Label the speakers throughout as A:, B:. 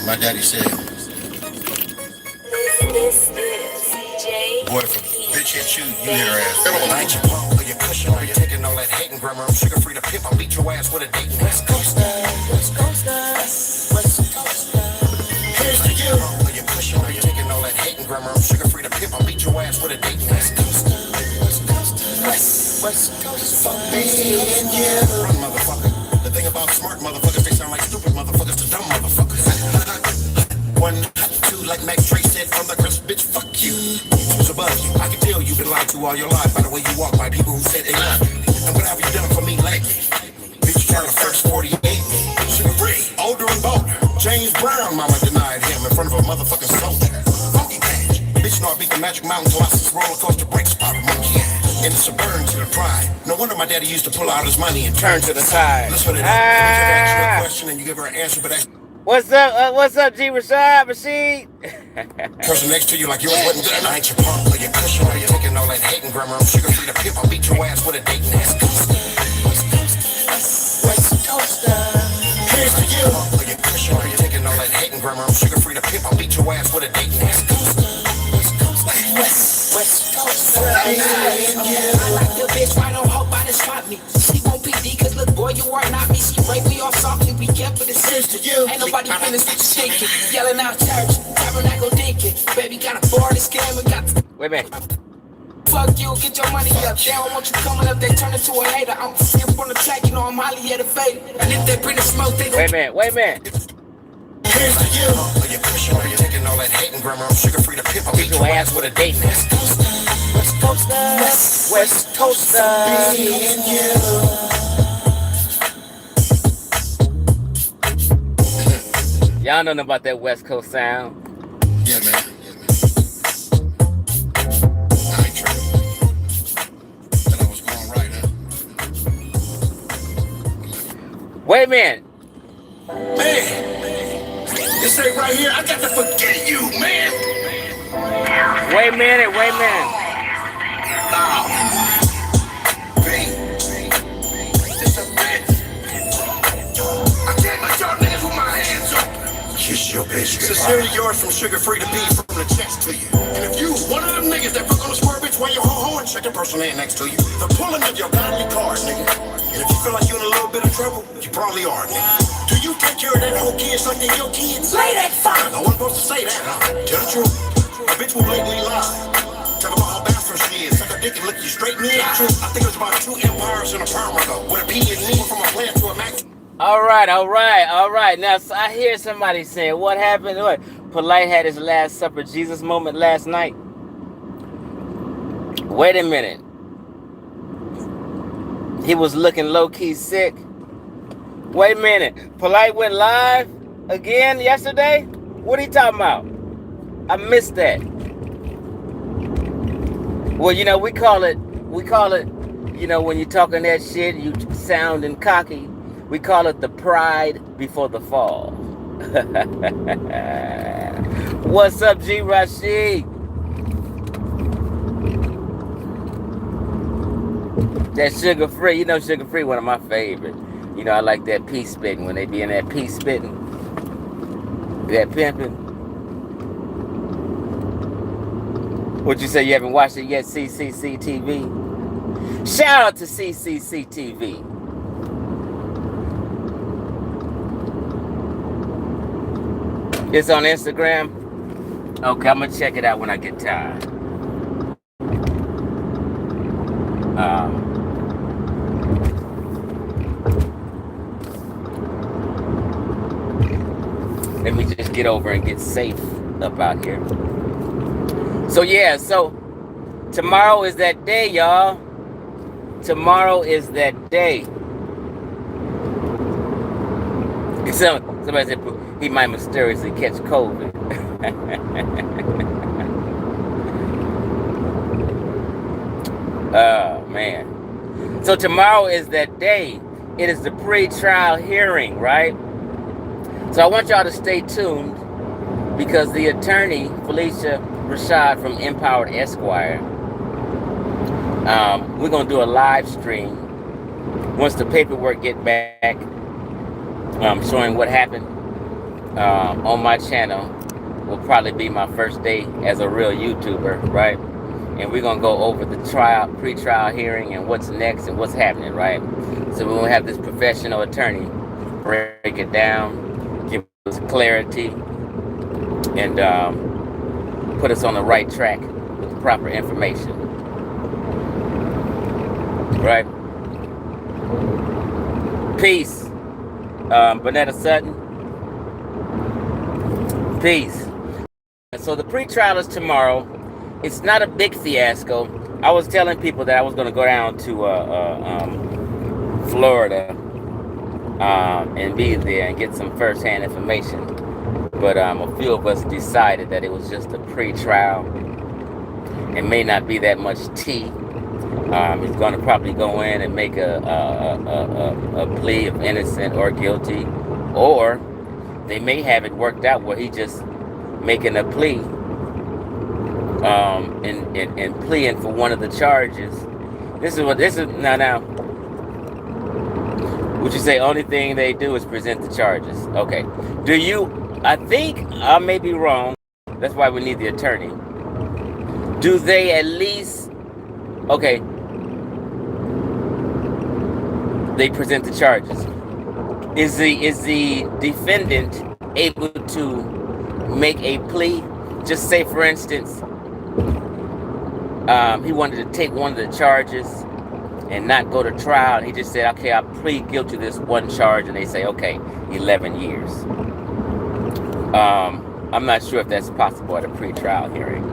A: My daddy said,
B: This is CJ.
A: boy, if a bitch hit you, you hit her ass. I ain't your punk or your cushion or you taking all that hating grammar. I'm sugar free to pimp. I'll beat your ass with a date. West Coaster, West Coaster, West Coaster. Here's to you. Or your cushion or you taking all that hating grammar. I'm sugar free to pimp. I'll beat your ass with a date. West Coaster, West Coaster, West Coaster. For me and you. Run, motherfucker. The thing about smart motherfuckers, they sound like stupid motherfuckers to dumb motherfuckers. One, two, like Max Trey said from the crest, bitch, fuck you. Who's above you? I can tell you've been lied to all your life by the way you walk by people who said they love you. And what have you done for me lately? Bitch, you trying to first 48 me. Sugar free, older and bolder. James Brown, mama denied him in front of a motherfucking soldier. Funky patch. Bitch, know I beat the Magic Mountain Colossus roller coaster break spot of monkey ass. And it's a burn to the pride. No wonder my daddy used to pull out his money and turn to the side. Let's put it up. Let me ask you a question and you give her an answer, but that's...
C: What's up, G. Rashad Rashid?
A: Person next to you like yours wasn't good enough. I ain't your punk or your cushion or you taking all that hating grammar. I'm sugar free to pimp. I'll beat your ass with a date. West Coaster, West Coaster, West Coaster. Here's to you. Punk or your cushion or you taking all that hating grammar. I'm sugar free to pimp. I'll beat your ass with a date. West Coaster, West Coaster, West Coaster. I like the bitch, why don't hope I just spot me? She won't be D, cause look boy, you are not me. She break me off softly, we kept with the sense to you. Ain't nobody feeling such stinking. Yelling out church, tabernacle dinking. Baby got a board and scam and got
C: Wait a minute.
A: fuck you, get your money up. They don't want you coming up, they turn into a hater. I'm skip on the track, you know I'm highly elevated. And if they bring the smoke, they gon'
C: Wait a minute.
A: Here's to you. Or your cushion, or you taking all that hating grammar. I'm sugar free to pimp. I'll beat your ass with a date. West Coaster, West Coaster, West Coaster. Me and you.
C: Y'all know nothing about that West Coast sound.
A: Yeah, man. I ain't tripping. Thought I was going right, huh?
C: Wait a minute.
A: Man, this ain't right here. I got to forget you, man.
C: Wait a minute.
A: No. B, it's a bitch. I can't let y'all niggas with my hands up. Kiss your bitch. Sincerely yours from Sugar Free to B from the chest to you. And if you one of them niggas that fuck on a square bitch while you're ho-ho and check the person in next to you, the pulling of your godly card, nigga. And if you feel like you're in a little bit of trouble, you probably are, nigga. Do you take care of that whole kids like they your kids? Lay that fine. I wasn't supposed to say that, huh? Tell the truth. A bitch will blatantly lie. Talk about how bastard she is. Suck a dick and look you straight in the eye. I think it was about 2 empires in a power ago. With a P and E from a plant to a max.
C: All right. Now, so I hear somebody saying, what happened? What? Polight had his Last Supper Jesus moment last night. Wait a minute. He was looking low-key sick. Wait a minute. Polight went live again yesterday? What are you talking about? I missed that. Well, you know, we call it, you know, when you're talking that shit, you sounding cocky. We call it the pride before the fall. What's up, G. Rashid? That Sugar Free, you know Sugar Free, one of my favorite. You know, I like that pea spitting when they be in that pea spitting, that pimping. What you say, you haven't watched it yet, CCC TV? Shout out to CCC TV. It's on Instagram. Okay, I'm gonna check it out when I get time. Let me just get over and get safe up out here. So yeah, so tomorrow is that day, y'all. Tomorrow is that day. Somebody said he might mysteriously catch COVID. Oh man. So tomorrow is that day. It is the pre-trial hearing, right? So I want y'all to stay tuned because the attorney, Felicia Rashad from Empowered Esquire, we're going to do a live stream once the paperwork get back, showing what happened on my channel will probably be my first day as a real YouTuber, right? And we're gonna go over the pre-trial hearing, and what's next and what's happening, right? So we're gonna have this professional attorney break it down, give us clarity, and put us on the right track with the proper information, right? Peace, Bonetta Sutton. Peace. So the pre-trial is tomorrow. It's not a big fiasco. I was telling people that I was going to go down to Florida and be there and get some first-hand information. But a few of us decided that it was just a pre-trial. It may not be that much tea. He's going to probably go in and make a plea of innocent or guilty. Or they may have it worked out where he just making a plea and pleading for one of the charges. This is now. Would you say only thing they do is present the charges? Okay. Do you? I think I may be wrong. That's why we need the attorney. Do they at least? Okay. They present the charges. Is the defendant able to make a plea? Just say, for instance, he wanted to take one of the charges and not go to trial. And he just said, okay, I plead guilty to this one charge. And they say, okay, 11 years. I'm not sure if that's possible at a pre-trial hearing.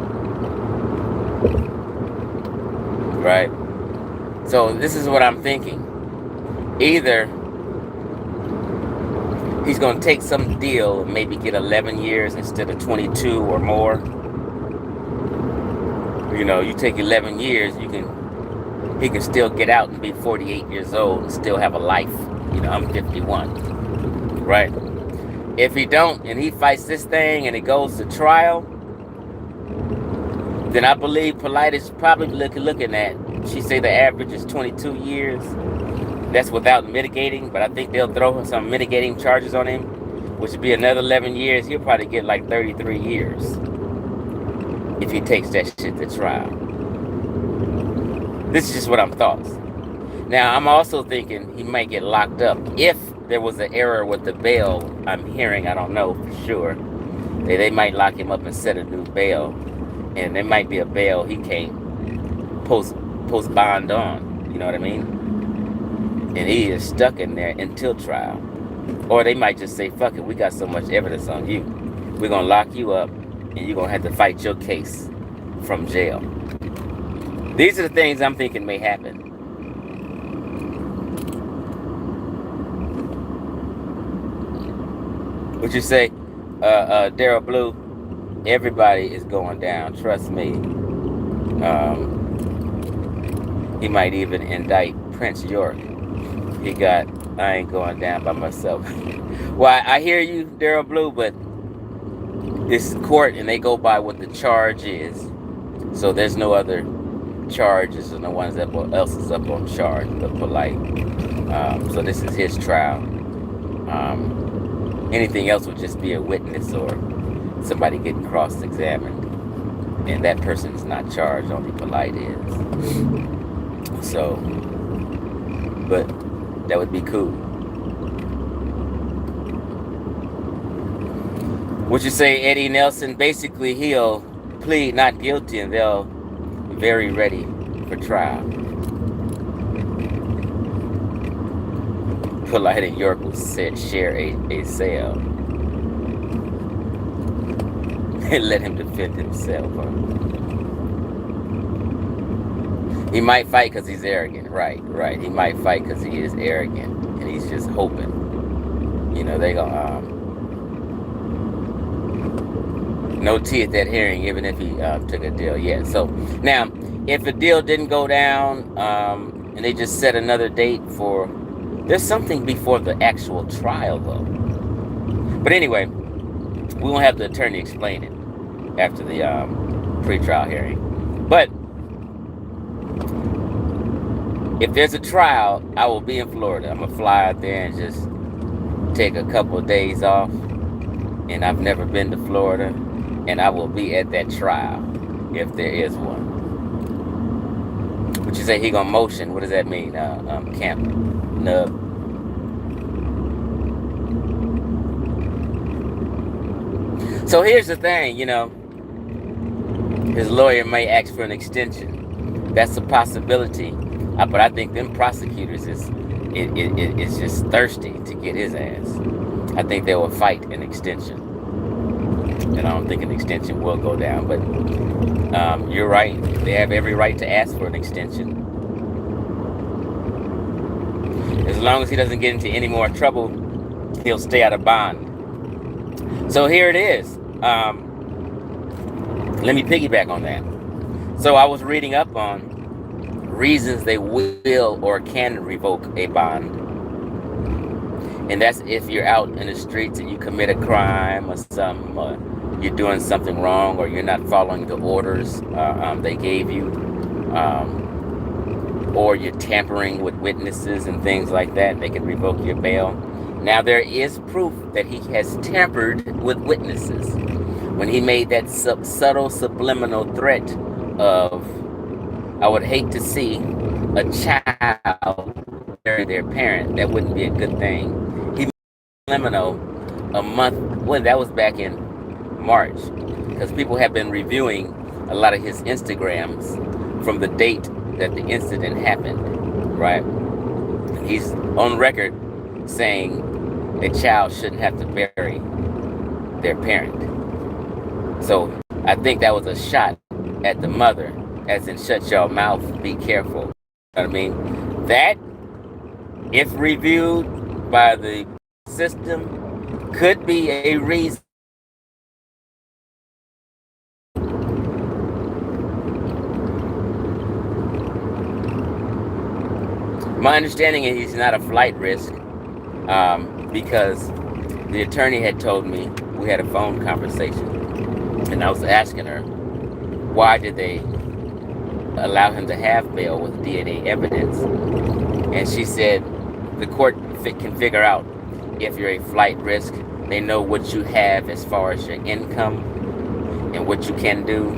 C: Right? So this is what I'm thinking. Either he's going to take some deal and maybe get 11 years instead of 22 or more. You know, you take 11 years, he can still get out and be 48 years old and still have a life. You know, I'm 51, right? If he don't, and he fights this thing and it goes to trial, then I believe Polight is probably looking at, she say the average is 22 years. That's without mitigating, but I think they'll throw some mitigating charges on him, which would be another 11 years. He'll probably get like 33 years if he takes that shit to trial. This is just what I'm thoughts. Now, I'm also thinking he might get locked up if there was an error with the bail. I'm hearing, I don't know for sure. They might lock him up and set a new bail, and there might be a bail he can't post bond on. You know what I mean? And he is stuck in there until trial. Or they might just say, fuck it, we got so much evidence on you. We're going to lock you up, and you're going to have to fight your case from jail. These are the things I'm thinking may happen. Would you say, Daryl Blue, everybody is going down, trust me. He might even indict Prince York. He got, I ain't going down by myself. Well, I hear you, Daryl Blue, but this court and they go by what the charge is. So there's no other charges and no one else is up on charge but Polight. So this is his trial. Anything else would just be a witness or somebody getting cross-examined. And that person is not charged, only Polight is. So, but that would be cool. Would you say Eddie Nelson, basically he'll plead not guilty and they'll be very ready for trial. Polight and York will share a cell. And let him defend himself. He might fight because he's arrogant. Right. He might fight because he is arrogant. And he's just hoping. You know, they go, no tea at that hearing, even if he took a deal. Yeah, so now, if the deal didn't go down, and they just set another date for, there's something before the actual trial, though. But anyway, we won't have the attorney explain it after the pre-trial hearing. But if there's a trial, I will be in Florida. I'm going to fly out there and just take a couple of days off and I've never been to Florida, and I will be at that trial if there is one. But you say he gonna motion? What does that mean? Camp nub. So here's the thing, his lawyer may ask for an extension. That's a possibility, but I think them prosecutors is just thirsty to get his ass. I think they will fight an extension, and I don't think an extension will go down. But you're right; they have every right to ask for an extension, as long as he doesn't get into any more trouble. He'll stay out of bond. So here it is. Let me piggyback on that. So I was reading up on reasons they will or can revoke a bond. And that's if you're out in the streets and you commit a crime or something, or you're doing something wrong, or you're not following the orders they gave you, or you're tampering with witnesses and things like that. They can revoke your bail. Now, there is proof that he has tampered with witnesses when he made that subtle subliminal threat of, I would hate to see a child bury their parent. That wouldn't be a good thing. He made subliminal a month, well, that was back in March, because people have been reviewing a lot of his Instagrams from the date that the incident happened, right? He's on record saying a child shouldn't have to bury their parent. So I think that was a shot at the mother, as in shut your mouth, be careful. You know what I mean? That, if reviewed by the system, could be a reason. My understanding is he's not a flight risk, because the attorney had told me, we had a phone conversation, and I was asking her, why did they allow him to have bail with DNA evidence? And she said, the court can figure out if you're a flight risk. They know what you have as far as your income and what you can do.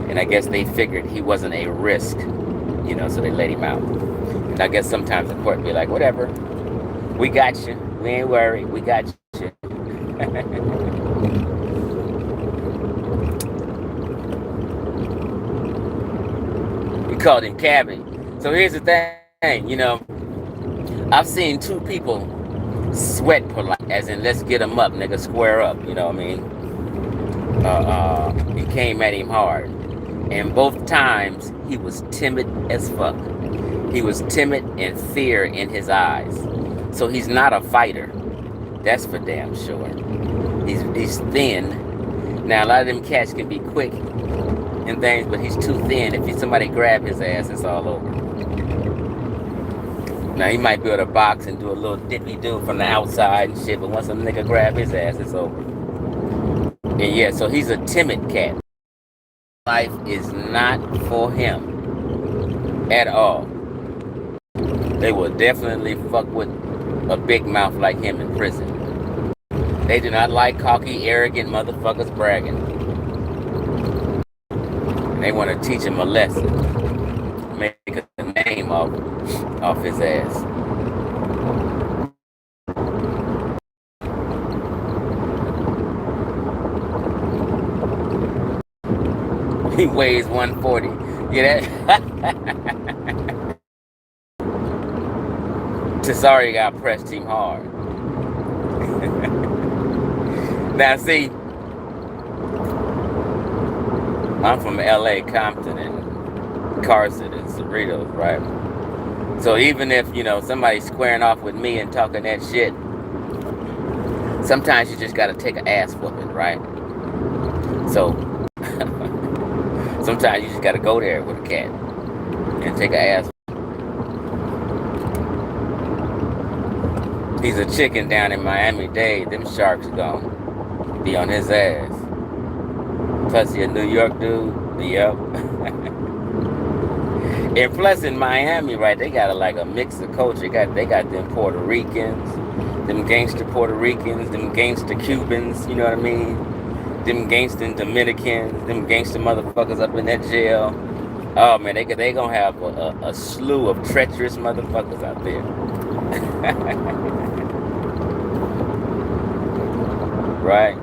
C: And I guess they figured he wasn't a risk, so they let him out. And I guess sometimes the court be like, whatever, we got you. We ain't worried. We got you. We called him Cabby. So here's the thing, I've seen two people sweat Polight, as in, let's get him up, nigga, square up, you know what I mean? He came at him hard. And both times, he was timid as fuck. He was timid and fear in his eyes. So he's not a fighter. That's for damn sure. He's thin. Now, a lot of them cats can be quick and things, but he's too thin. If somebody grab his ass, it's all over. Now, he might be able to box and do a little dippy-do from the outside and shit, but once a nigga grab his ass, it's over. And yeah, so he's a timid cat. Life is not for him at all. They will definitely fuck with a big mouth like him in prison. They do not like cocky, arrogant motherfuckers bragging. They want to teach him a lesson. Make a name off his ass. He weighs 140. Yeah, that. Tesari got pressed him hard. Now see, I'm from LA, Compton, and Carson, and Cerritos, right? So even if, somebody's squaring off with me and talking that shit, sometimes you just gotta take an ass whooping, right? So sometimes you just gotta go there with a cat and take an ass. He's a chicken down in Miami-Dade. Them sharks gonna be on his ass. Plus, he a New York dude. Yep. And plus, in Miami, right, they got a mix of culture. They got them Puerto Ricans. them gangster Puerto Ricans, them gangster Cubans, you know what I mean? Them gangster Dominicans, them gangster motherfuckers up in that jail. Oh man, they gonna have a slew of treacherous motherfuckers out there. Right?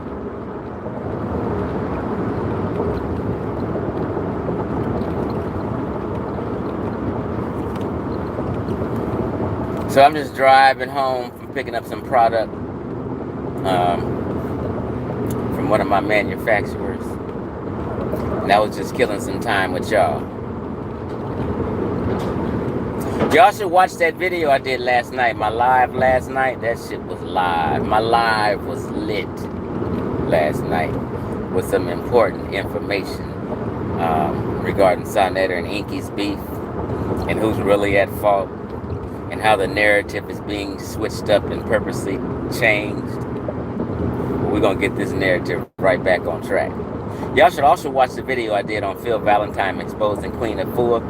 C: So I'm just driving home from picking up some product from one of my manufacturers. And I was just killing some time with y'all. Y'all should watch that video I did last night. My live last night. That shit was live. My live was lit last night with some important information regarding Sonetta and Inky's beef and who's really at fault and how the narrative is being switched up and purposely changed. We're going to get this narrative right back on track. Y'all should also watch the video I did on Phil Valentine exposing Queen Afua,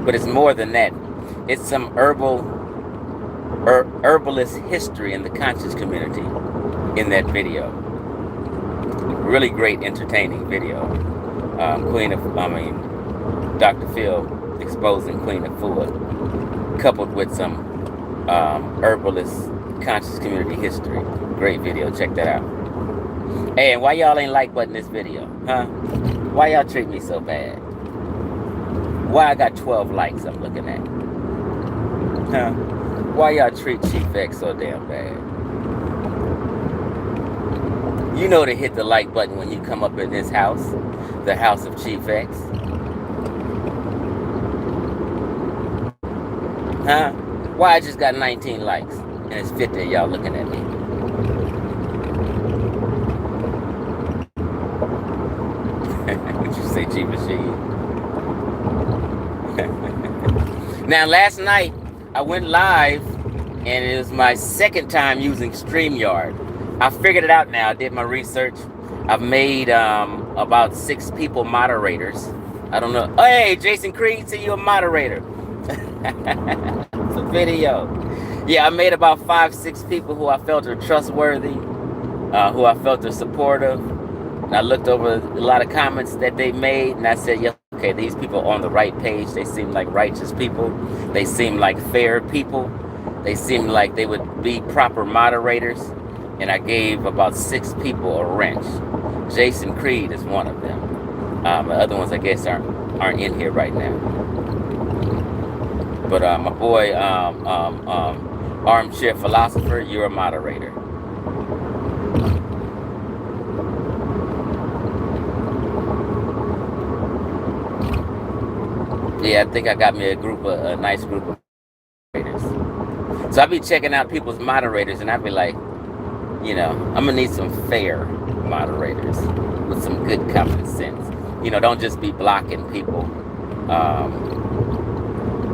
C: but it's more than that. It's some herbalist history in the conscious community in that video. Really great, entertaining video. Dr. Phil exposing Queen Afua, coupled with some herbalist conscious community history. Great video. Check that out. Hey, and why y'all ain't like button this video? Huh? Why y'all treat me so bad? Why I got 12 likes I'm looking at? Huh? Why y'all treat Chief X so damn bad? You know to hit the like button when you come up in this house, the house of Chief X. Huh? Why I just got 19 likes and it's 50 of y'all looking at me? What you say, Chief Machine? Now, last night I went live and it was my second time using StreamYard. I figured it out now. I did my research. I've made about 6 people moderators. I don't know. Oh, hey, Jason Creed, see you a moderator. It's a video. Yeah, I made about 5-6 people who I felt are trustworthy, who I felt are supportive. And I looked over a lot of comments that they made, and I said, yeah, okay, these people are on the right page. They seem like righteous people. They seem like fair people. They seem like they would be proper moderators. And I gave about 6 people a wrench. Jason Creed is one of them. The other ones, I guess, aren't in here right now. But my boy, Armchair Philosopher, you're a moderator. Yeah, I think I got me a nice group of moderators. So I'll be checking out people's moderators, and I'll be like, you know, I'm gonna need some fair moderators with some good common sense. You know, don't just be blocking people.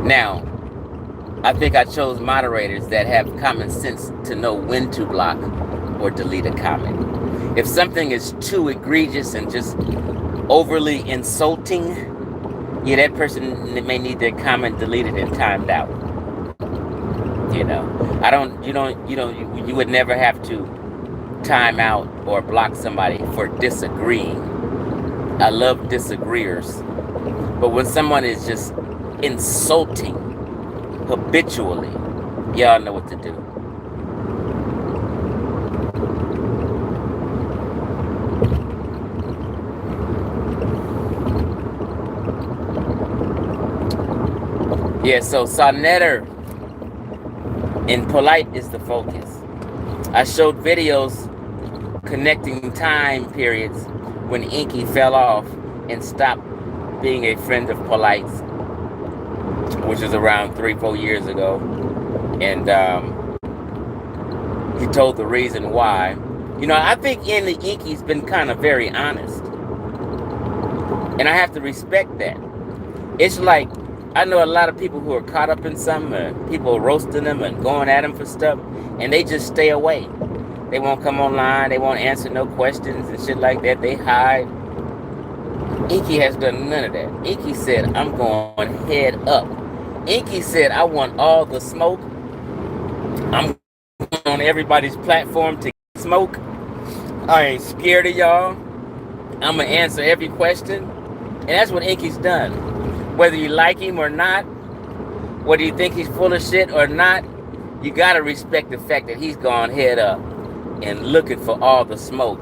C: Now, I think I chose moderators that have common sense to know when to block or delete a comment. If something is too egregious and just overly insulting, yeah, that person may need their comment deleted and timed out. You know, you would never have to time out or block somebody for disagreeing. I love disagreeers. But when someone is just insulting habitually, y'all know what to do. Yeah, so Sonetta and Polight is the focus. I showed videos connecting time periods when Inky fell off and stopped being a friend of Polight's, which is around 3-4 years ago. And he told the reason why. You know, I think Inky's been kind of very honest. And I have to respect that. It's like, I know a lot of people who are caught up in something, people roasting them and going at them for stuff, and they just stay away. They won't come online, they won't answer no questions and shit like that. They hide. Inky has done none of that. Inky said, I'm going head up. Inky said, I want all the smoke. I'm going on everybody's platform to smoke. I ain't scared of y'all. I'm gonna answer every question, and that's what Inky's done. Whether you like him or not, whether you think he's full of shit or not, you gotta respect the fact that he's gone head up and looking for all the smoke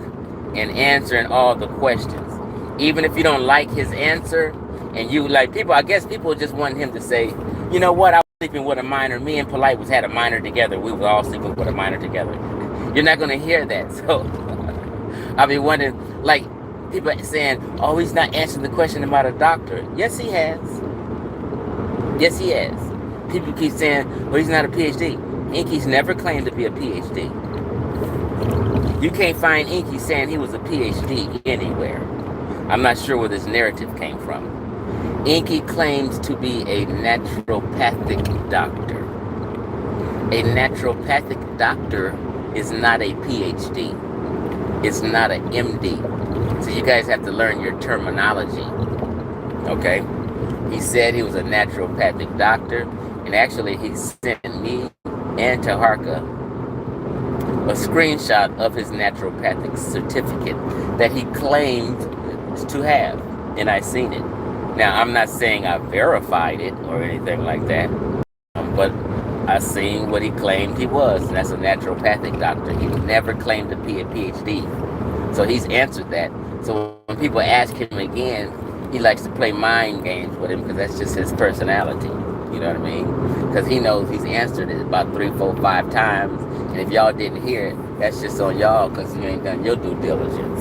C: and answering all the questions. Even if you don't like his answer, and you like people, I guess people just want him to say, you know what, I was sleeping with a minor. Me and Polight had a minor together. We were all sleeping with a minor together. You're not gonna hear that. So I'll be wondering, like, people saying, oh, he's not answering the question about a doctor. Yes, he has. Yes, he has. People keep saying, well, he's not a PhD. Inky's never claimed to be a PhD. You can't find Inky saying he was a PhD anywhere. I'm not sure where this narrative came from. Inky claims to be a naturopathic doctor. A naturopathic doctor is not a PhD. It's not an MD. So you guys have to learn your terminology. Okay? He said he was a naturopathic doctor, and actually he sent me and Taharka a screenshot of his naturopathic certificate that he claimed to have, and I seen it. Now, I'm not saying I verified it or anything like that, but I seen what he claimed he was, and that's a naturopathic doctor. He never claimed to be a PhD. So he's answered that. So when people ask him again, he likes to play mind games with him because that's just his personality. You know what I mean? Because he knows he's answered it about 3, 4, 5 times. And if y'all didn't hear it, that's just on y'all because you ain't done your due diligence.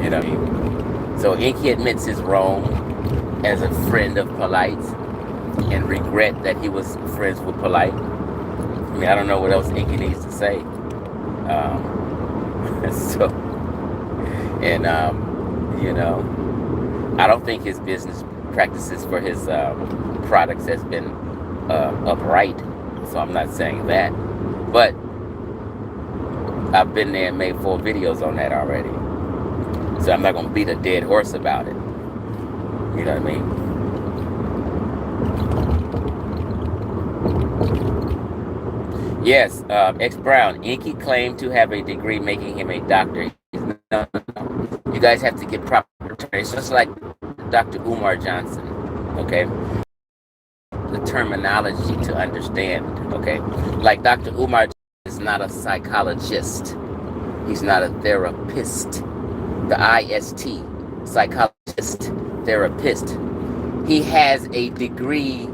C: You know what I mean? So Inky admits his wrong as a friend of Polight and regret that he was friends with Polight. I mean, I don't know what else Inky needs to say. You know, I don't think his business practices for his products has been upright. So I'm not saying that. But I've been there and made 4 videos on that already. So I'm not going to beat a dead horse about it. You know what I mean? Yes, X Brown. Inky claimed to have a degree making him a doctor. No. You guys have to get proper terms. It's just like Dr. Umar Johnson, okay? The terminology to understand, okay? Like Dr. Umar is not a psychologist. He's not a therapist. The IST, psychologist, therapist. He has a degree,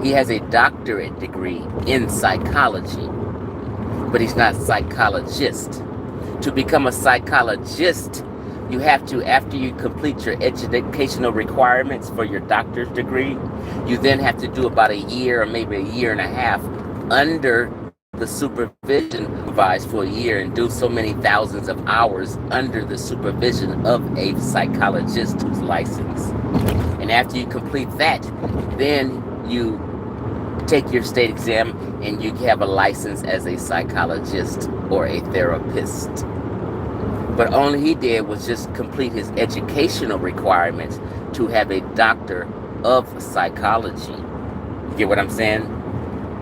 C: he has a doctorate degree in psychology, but he's not a psychologist. To become a psychologist, you have to, after you complete your educational requirements for your doctor's degree, you then have to do about a year or maybe a year and a half under the supervision, supervised for a year and do so many thousands of hours under the supervision of a psychologist who's licensed. And after you complete that, then you take your state exam and you have a license as a psychologist or a therapist. But all he did was just complete his educational requirements to have a doctor of psychology. You get what I'm saying?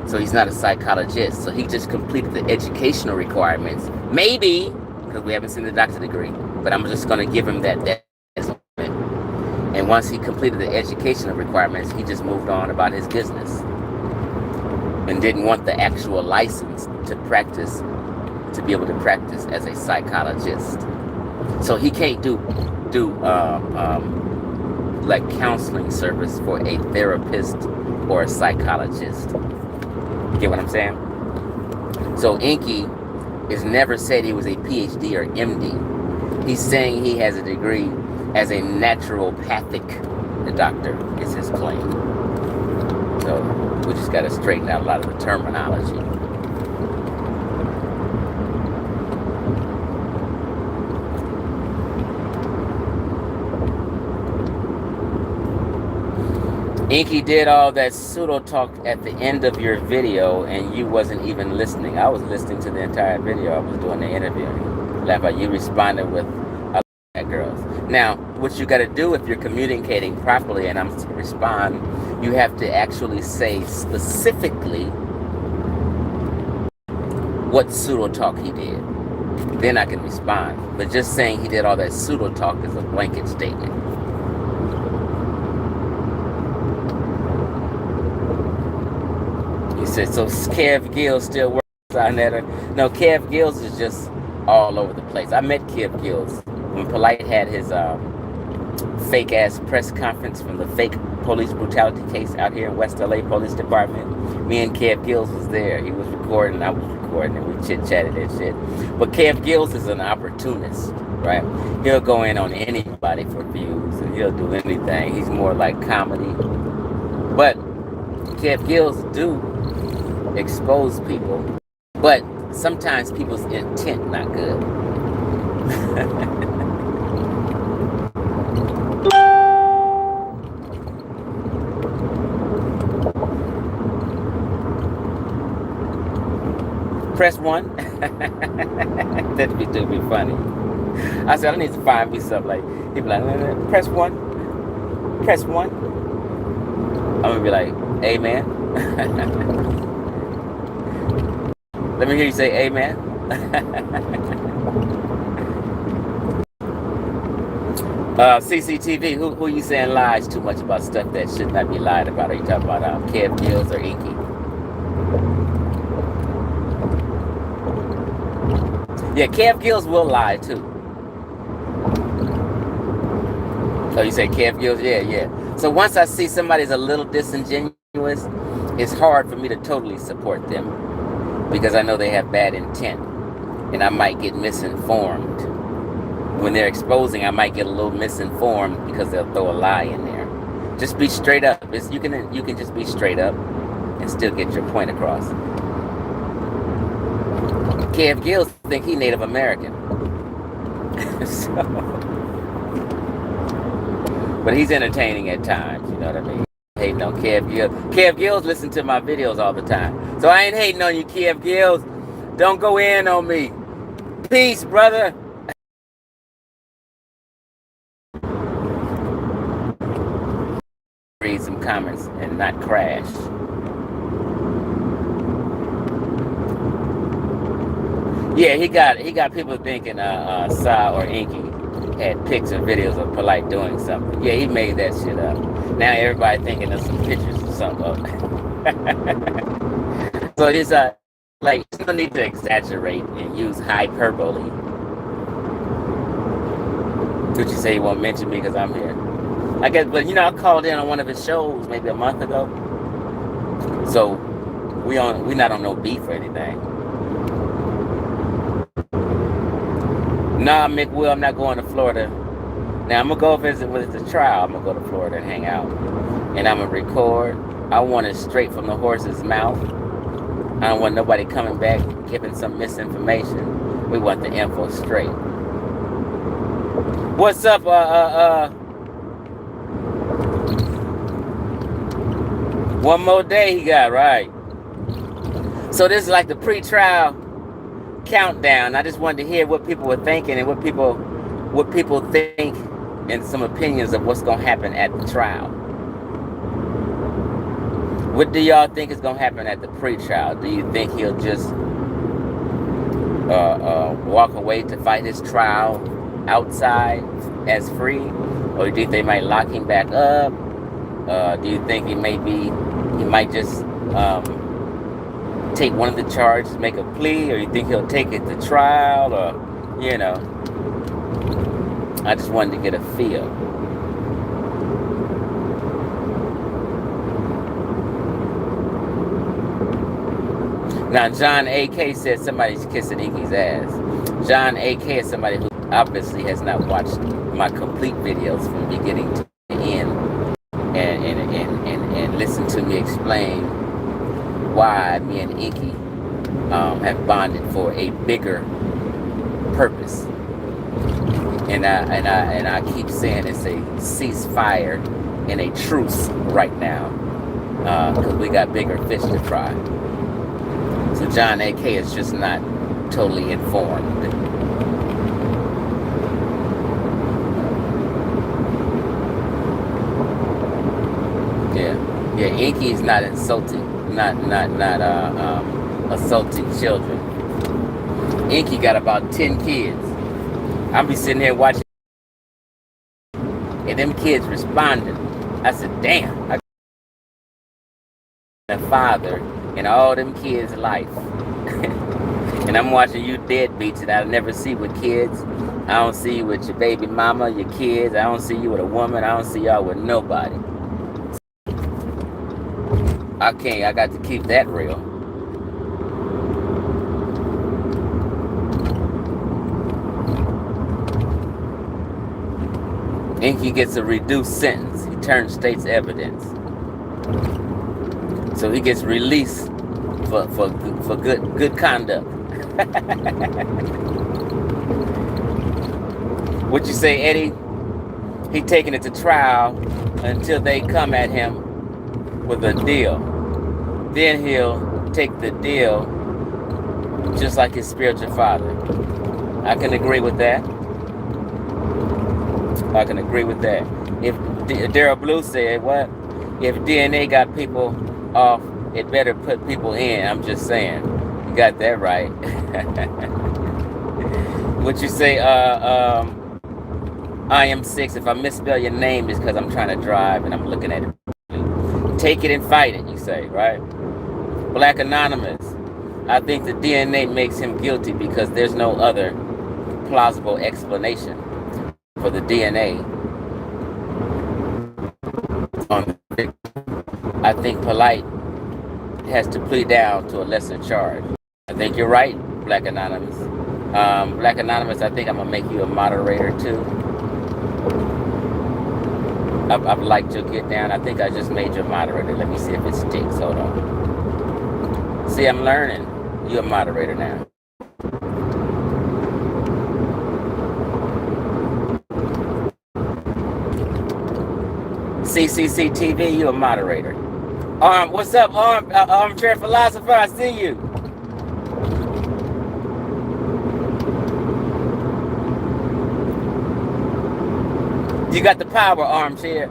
C: So he's not a psychologist. So he just completed the educational requirements. Maybe, because we haven't seen the doctorate degree, but I'm just going to give him that. And once he completed the educational requirements, he just moved on about his business and didn't want the actual license to practice, to be able to practice as a psychologist. So he can't do like counseling service for a therapist or a psychologist. You get what I'm saying? So Inky has never said he was a PhD or MD. He's saying he has a degree as a naturopathic doctor, is his claim. So we just got to straighten out a lot of the terminology. Inky did all that pseudo talk at the end of your video and you wasn't even listening. I was listening to the entire video. I was doing the interview. Like you responded with girls. Now, what you got to do if you're communicating properly and I'm to respond, you have to actually say specifically what pseudo talk he did. Then I can respond. But just saying he did all that pseudo talk is a blanket statement. He said, so Kev Gills still works on that? No, Kev Gills is just all over the place. I met Kev Gills when Polight had his fake ass press conference from the fake police brutality case out here in West LA Police Department. Me and Kev Gills was there. He was recording, I was recording, and we chit-chatted and shit. But Kev Gills is an opportunist, right? He'll go in on anybody for views, and he'll do anything. He's more like comedy. But Kev Gills do expose people. But sometimes people's intent not good. Press 1. That'd be funny. I said I need to find me something like he'd be like, press 1. Press 1. I'm gonna be like, amen. Let me hear you say amen. CCTV, who you saying lies too much about stuff that should not be lied about? Are you talking about Kev Gills or Inky? Yeah, Kev Gills will lie too. Oh, you say Kev Gills? Yeah. So once I see somebody's a little disingenuous, it's hard for me to totally support them because I know they have bad intent and I might get misinformed. When they're exposing, I might get a little misinformed because they'll throw a lie in there. Just be straight up. You can just be straight up and still get your point across. Kev Gills think he Native American. But he's entertaining at times, you know what I mean? Hating on Kev Gills. Kev Gills listen to my videos all the time. So I ain't hating on you, Kev Gills. Don't go in on me. Peace, brother. Read some comments and not crash. Yeah, he got people thinking Sa or Inky had pics and videos of Polight doing something. Yeah, he made that shit up. Now everybody thinking there's some pictures or something. So it is like you don't need to exaggerate and use hyperbole. Could you say you won't mention me because I'm here? I guess, but I called in on one of his shows maybe a month ago. So we not on no beef or anything. Nah, McWill, I'm not going to Florida. Now, I'm going to go visit with the trial. I'm going to go to Florida and hang out. And I'm going to record. I want it straight from the horse's mouth. I don't want nobody coming back giving some misinformation. We want the info straight. What's up, one more day he got, right? So this is like the pre-trial countdown. I just wanted to hear what people were thinking and what people think and some opinions of what's gonna happen at the trial. What do y'all think is gonna happen at the pre-trial? Do you think he'll just walk away to fight his trial outside as free, or do you think they might lock him back up? Do you think he might just take one of the charges, make a plea, or you think he'll take it to trial, or I just wanted to get a feel. Now, John A.K. said somebody's kissing Inky's ass. John A.K. is somebody who obviously has not watched my complete videos from beginning to end and listen to me explain why me and Inky have bonded for a bigger purpose. And I keep saying it's a ceasefire and a truce right now because we got bigger fish to fry. So John A.K. is just not totally informed. Yeah, Inky is not insulting, not assaulting children. Inky got about 10 kids. I'll be sitting here watching, and them kids responding. I said, damn, I got a father in all them kids' life. And I'm watching you deadbeats that I never see with kids. I don't see you with your baby mama, your kids. I don't see you with a woman. I don't see y'all with nobody. I got to keep that real. Inky gets a reduced sentence. He turns state's evidence. So he gets released for good conduct. What you say, Eddie? He taking it to trial until they come at him with a deal. Then he'll take the deal just like his spiritual father. I can agree with that. I can agree with that. If Daryl Blue said, what? If DNA got people off, it better put people in. I'm just saying. You got that right. What you say, I am 6. If I misspell your name, it's because I'm trying to drive and I'm looking at it. Take it and fight it, you say, right? Black Anonymous. I think the DNA makes him guilty because there's no other plausible explanation for the DNA on the victim. I think Polight has to plead down to a lesser charge. I think you're right, Black Anonymous. Black Anonymous, I think I'm going to make you a moderator too. I'd like to get down. I think I just made you a moderator. Let me see if it sticks. Hold on. See, I'm learning. You're a moderator now. CCC TV, you a moderator. What's up, Armchair Philosopher? I see you. You got the power, Armchair.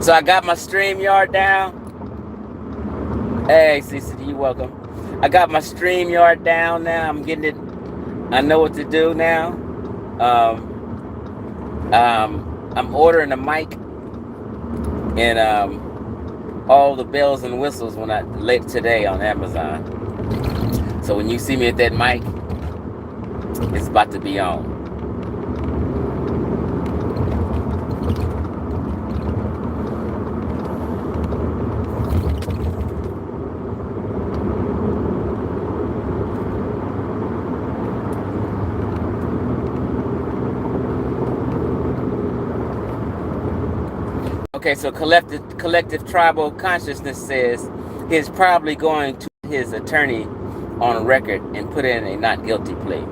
C: So I got my StreamYard down. Hey, CCD, you welcome. I got my StreamYard down now. I'm getting it. I know what to do now. I'm ordering a mic and all the bells and whistles when I late today on Amazon. So when you see me at that mic, it's about to be on. Okay, so collective tribal consciousness says he's probably going to his attorney on record and put in a not guilty plea.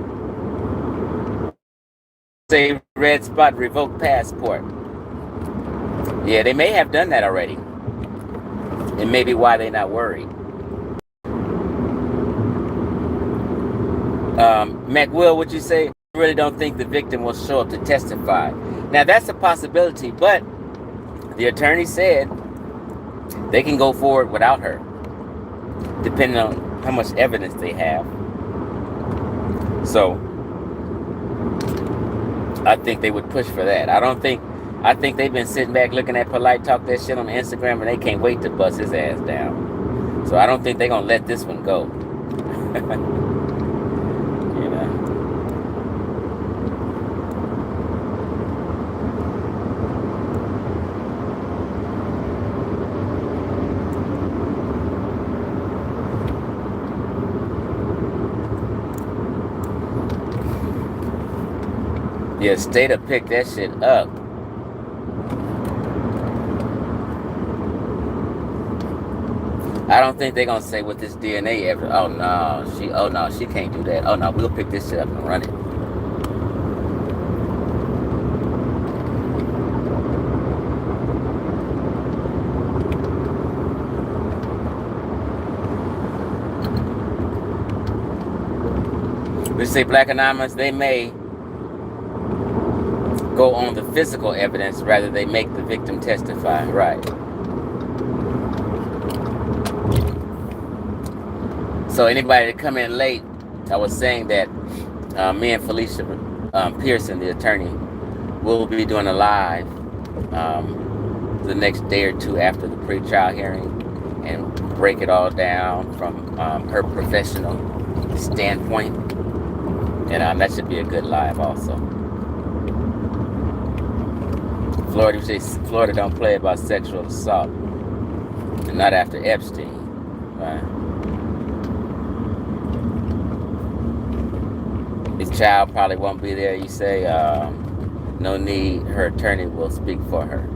C: Say red spot, revoke passport. Yeah, they may have done that already. And maybe why they're not worried. Mac Will, what you say? I really don't think the victim will show up to testify. Now that's a possibility, but the attorney said they can go forward without her, depending on how much evidence they have. So I think they would push for that. I think they've been sitting back looking at Polight talk that shit on Instagram and they can't wait to bust his ass down. So I don't think they're gonna let this one go. You know. Yeah, Stata picked that shit up. I don't think they're gonna say with this DNA evidence. Oh no, she can't do that. Oh no, we'll pick this shit up and run it. We say Black Anonymous, they may go on the physical evidence rather they make the victim testify. Right. So anybody that come in late, I was saying that me and Felicia Pearson, the attorney, will be doing a live the next day or two after the pre-trial hearing and break it all down from her professional standpoint. And that should be a good live also. Florida don't play about sexual assault. And not after Epstein. Right? His child probably won't be there. You say, no need. Her attorney will speak for her.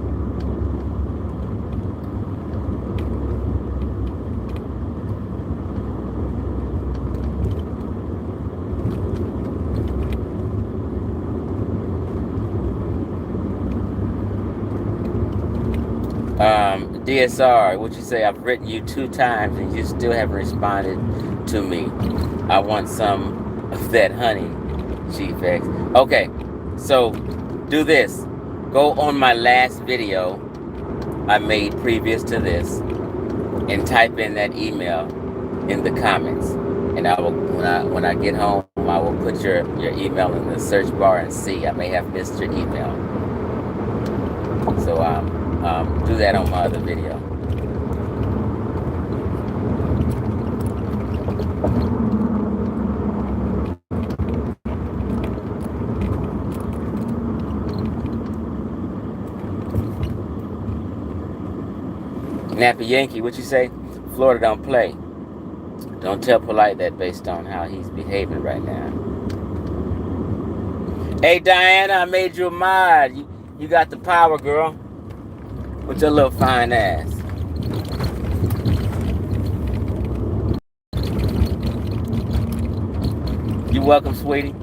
C: DSR, what you say? I've written you 2 times and you still haven't responded to me. I want some of that honey, Chief X. Okay, so do this. Go on my last video I made previous to this and type in that email in the comments. And I will, when I get home, I will put your email in the search bar and see. I may have missed your email. So do that on my other video. Nappy Yankee, what you say? Florida don't play. Don't tell Polight that based on how he's behaving right now. Hey Diana, I made you a mod. You got the power, girl. With your little fine ass. You welcome, sweetie.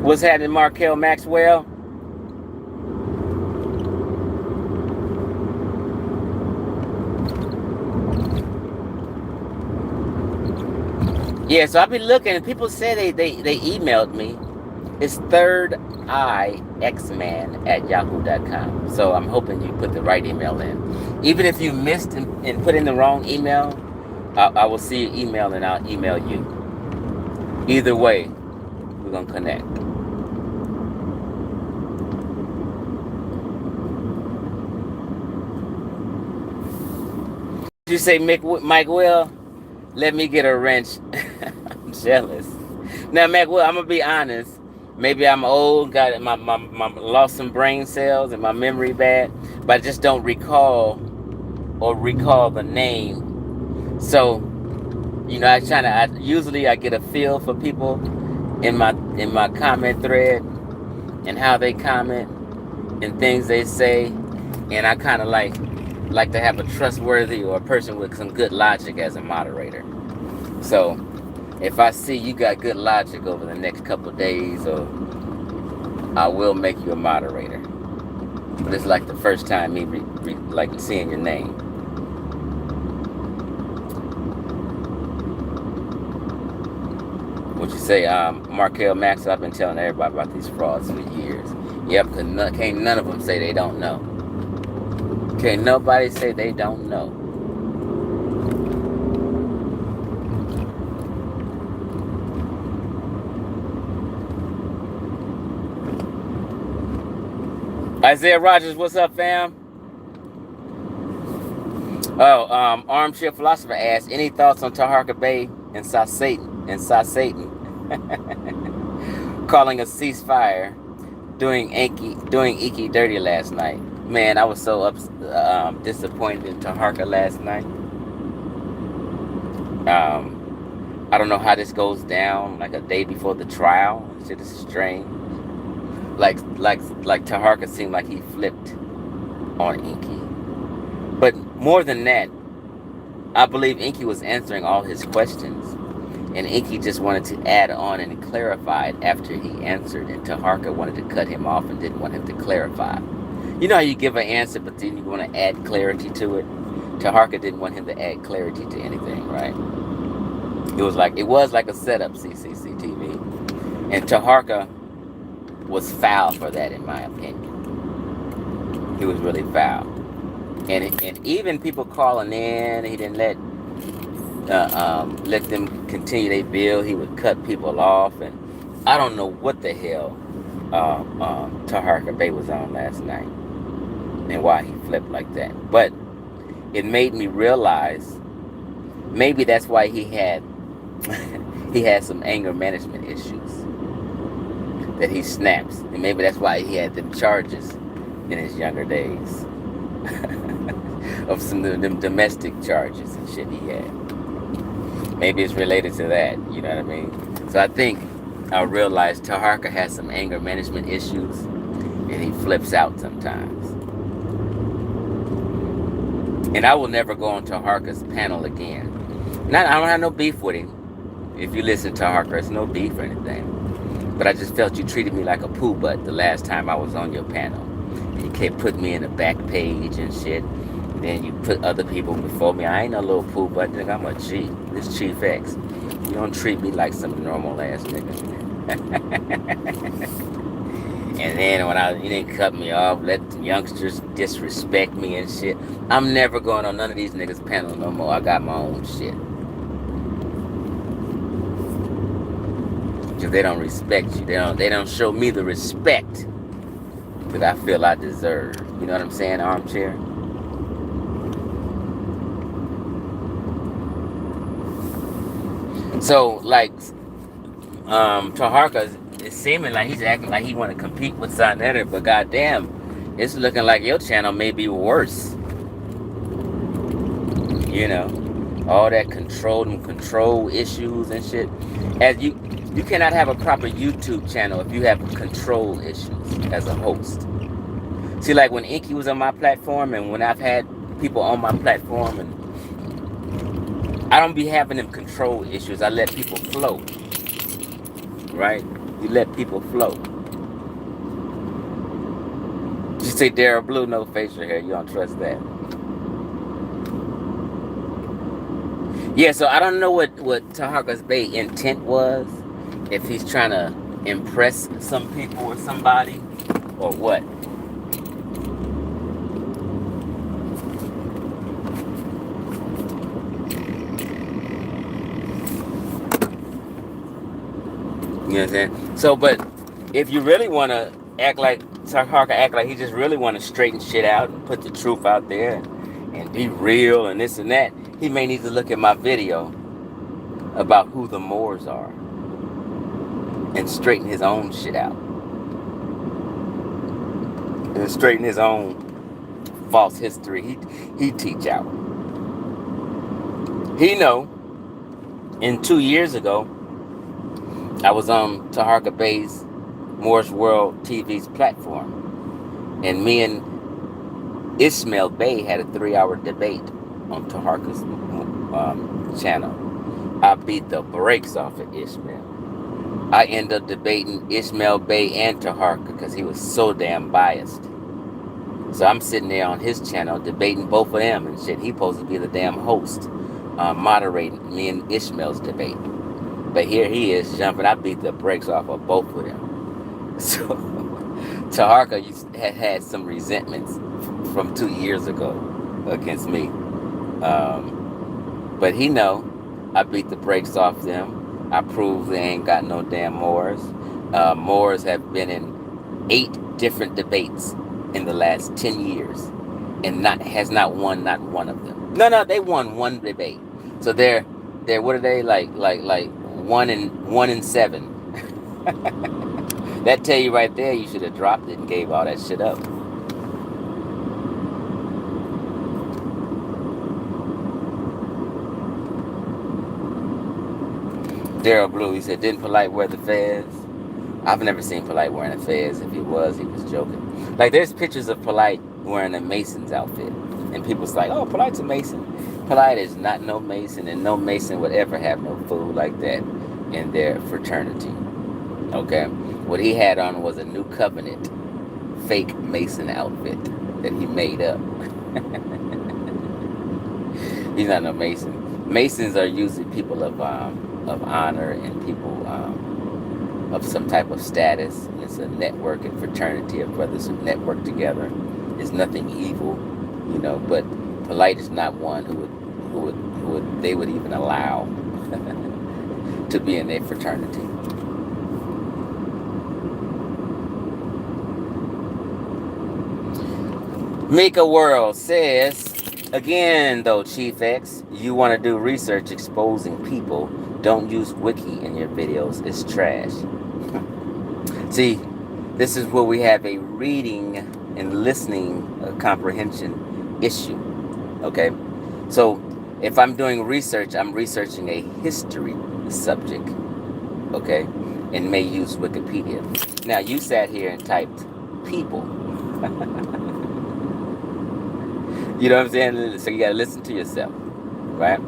C: What's happening, Markel Maxwell? Yeah, so I've been looking, and people say they emailed me. It's thirdeyexman@yahoo.com. So I'm hoping you put the right email in. Even if you missed and put in the wrong email, I will see your email and I'll email you. Either way, we're going to connect. You say Mike Will? Let me get a wrench. I'm jealous. Now, Mac, well, I'm gonna be honest. Maybe I'm old, got my lost some brain cells and my memory bad, but I just don't recall the name. So, you know, I usually get a feel for people in my comment thread and how they comment and things they say, and I kind of like to have a trustworthy or a person with some good logic as a moderator. So if I see you got good logic over the next couple of days, or I will make you a moderator. But it's like the first time me like seeing your name. What you say, Markel Max? I've been telling everybody about these frauds for years. Yep, because can't none of them say they don't know. Can't nobody say they don't know. Isaiah Rogers, what's up, fam? Oh, Armchair Philosopher asks, any thoughts on Taharka Bay and South Satan calling a ceasefire, doing Iki dirty last night. Man, I was so disappointed in Taharka last night. I don't know how this goes down, like a day before the trial. Shit is strange. Like Taharka seemed like he flipped on Inky. But more than that, I believe Inky was answering all his questions. And Inky just wanted to add on and clarify it after he answered. And Taharka wanted to cut him off and didn't want him to clarify. You know how you give an answer, but then you want to add clarity to it? Taharka didn't want him to add clarity to anything, right? It was like a setup, CCCTV, and Taharka was foul for that, in my opinion. He was really foul, and even people calling in, he didn't let them continue their bill. He would cut people off, and I don't know what the hell Taharka Bay was on last night and why he flipped like that. But it made me realize maybe that's why he had he had some anger management issues that he snaps, and maybe that's why he had them charges in his younger days of some of them domestic charges and shit he had. Maybe it's related to that, you know what I mean? So I think I realized Taharka has some anger management issues, and he flips out sometimes. And I will never go on Taharka's panel again. I don't have no beef with him. If you listen to Taharka, it's no beef or anything. But I just felt you treated me like a poo butt the last time I was on your panel. And you kept putting me in the back page and shit. And then you put other people before me. I ain't no little poo butt, nigga. I'm a G. This Chief X. You don't treat me like some normal ass nigga. And then when you didn't cut me off, let the youngsters disrespect me and shit. I'm never going on none of these niggas' panel no more. I got my own shit. Because they don't respect you. They don't show me the respect that I feel I deserve. You know what I'm saying, Armchair? So, like, Taharka is seeming like he's acting like he want to compete with Sonetta, but goddamn, it's looking like your channel may be worse. You know, all that control issues and shit. As you cannot have a proper YouTube channel if you have control issues as a host. See, like when Inky was on my platform, and when I've had people on my platform, and I don't be having them control issues. I let people flow. Right? You let people flow. You say Daryl Blue, no facial hair. You don't trust that. Yeah, so I don't know what Taharka's Bay intent was. If he's trying to impress some people or somebody, or what. You know what I'm saying? So, but if you really want to act like Taharka, act like he just really want to straighten shit out and put the truth out there and be real and this and that, he may need to look at my video about who the Moors are and straighten his own shit out. And straighten his own false history he teach out. He know, 2 years ago, I was on Taharka Bay's Moore's World TV's platform, and me and Ishmael Bay had a 3-hour debate on Taharka's channel. I beat the brakes off of Ishmael. I ended up debating Ishmael Bay and Taharka because he was so damn biased. So I'm sitting there on his channel debating both of them and shit. He supposed to be the damn host, moderating me and Ishmael's debate. But here he is jumping. I beat the brakes off of both of them. So Taharka had some resentments from 2 years ago against me. But he know I beat the brakes off them. I proved they ain't got no damn Moors. Moors have been in 8 different debates in the last 10 years and has not won not one of them. No, they won one debate. So they're what are they like 1 and 7. That tell you right there you should have dropped it and gave all that shit up. Daryl Blue, he said, didn't Polight wear the fez? I've never seen Polight wearing a fez. If he was joking. Like, there's pictures of Polight wearing a Mason's outfit. And people's like, oh, Polight's a Mason. Polight is not no Mason, and no Mason would ever have no fool like that in their fraternity. Okay? What he had on was a New Covenant fake Mason outfit that he made up. He's not no Mason. Masons are usually people of honor and people of some type of status. It's a network and fraternity of brothers who network together. It's nothing evil, you know. But Polight is not one who they would even allow to be in their fraternity. Mika World says, again though, Chief X, you want to do research exposing people, don't use wiki in your videos. It's trash. See, this is where we have a reading and listening comprehension issue. Okay? So, if I'm doing research, I'm researching a history subject. Okay? And may use Wikipedia. Now, you sat here and typed people. You know what I'm saying? So you gotta listen to yourself, right?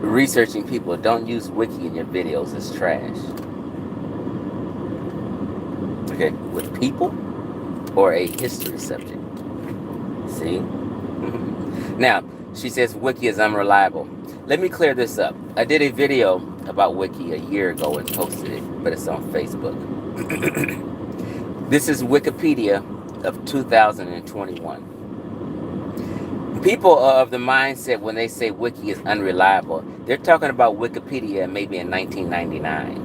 C: Researching people. Don't use wiki in your videos. It's trash. Okay, with people or a history subject. See? Now, she says wiki is unreliable. Let me clear this up. I did a video about wiki a year ago and posted it, but it's on Facebook. This is Wikipedia of 2021. People are of the mindset when they say wiki is unreliable, they're talking about Wikipedia maybe in 1999.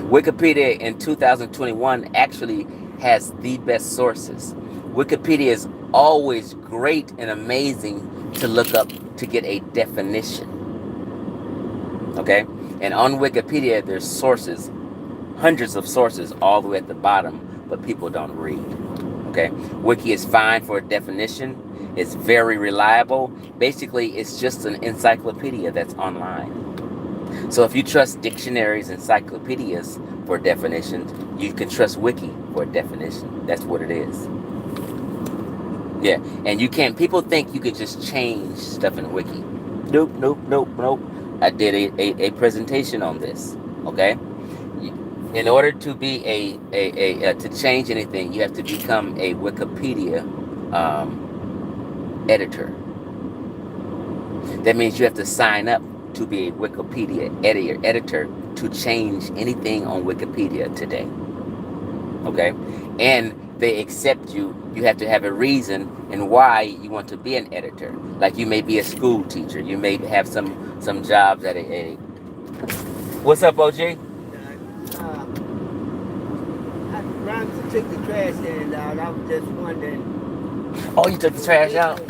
C: Wikipedia in 2021 actually has the best sources. Wikipedia is always great and amazing to look up to get a definition. Okay? And on Wikipedia, there's sources, hundreds of sources all the way at the bottom, but people don't read. Okay, wiki is fine for a definition. It's very reliable. Basically, it's just an encyclopedia that's online. So if you trust dictionaries, encyclopedias for definitions, you can trust wiki for a definition. That's what it is. Yeah, and you can't. People think you could just change stuff in wiki. Nope, nope, nope, nope. I did a presentation on this. Okay. In order to be to change anything, you have to become a Wikipedia editor. That means you have to sign up to be a Wikipedia editor to change anything on Wikipedia today. Okay? And they accept you. You have to have a reason and why you want to be an editor. Like you may be a school teacher. You may have some jobs at a What's up, OG?
D: Rhymes took the trash can out. I was just wondering.
C: Oh, you took the trash out?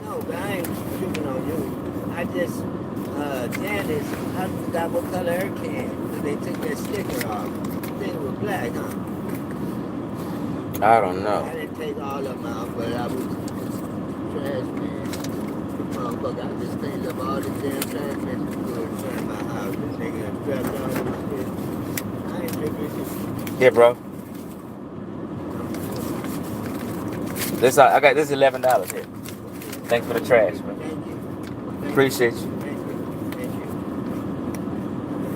D: No, but I ain't tripping on you. I just, Janice, I forgot what color her can. They took that sticker off. They were black, huh?
C: I don't know.
D: I didn't take all of them out, but I was just trash man. Motherfucker, I just cleaned up all the damn trash cans in front of my house. This nigga dropped all of my shit. I ain't tripping.
C: Here, bro. This I got this $11 here. Thanks for the trash, man.
D: Thank you.
C: Appreciate you.
D: Thank you.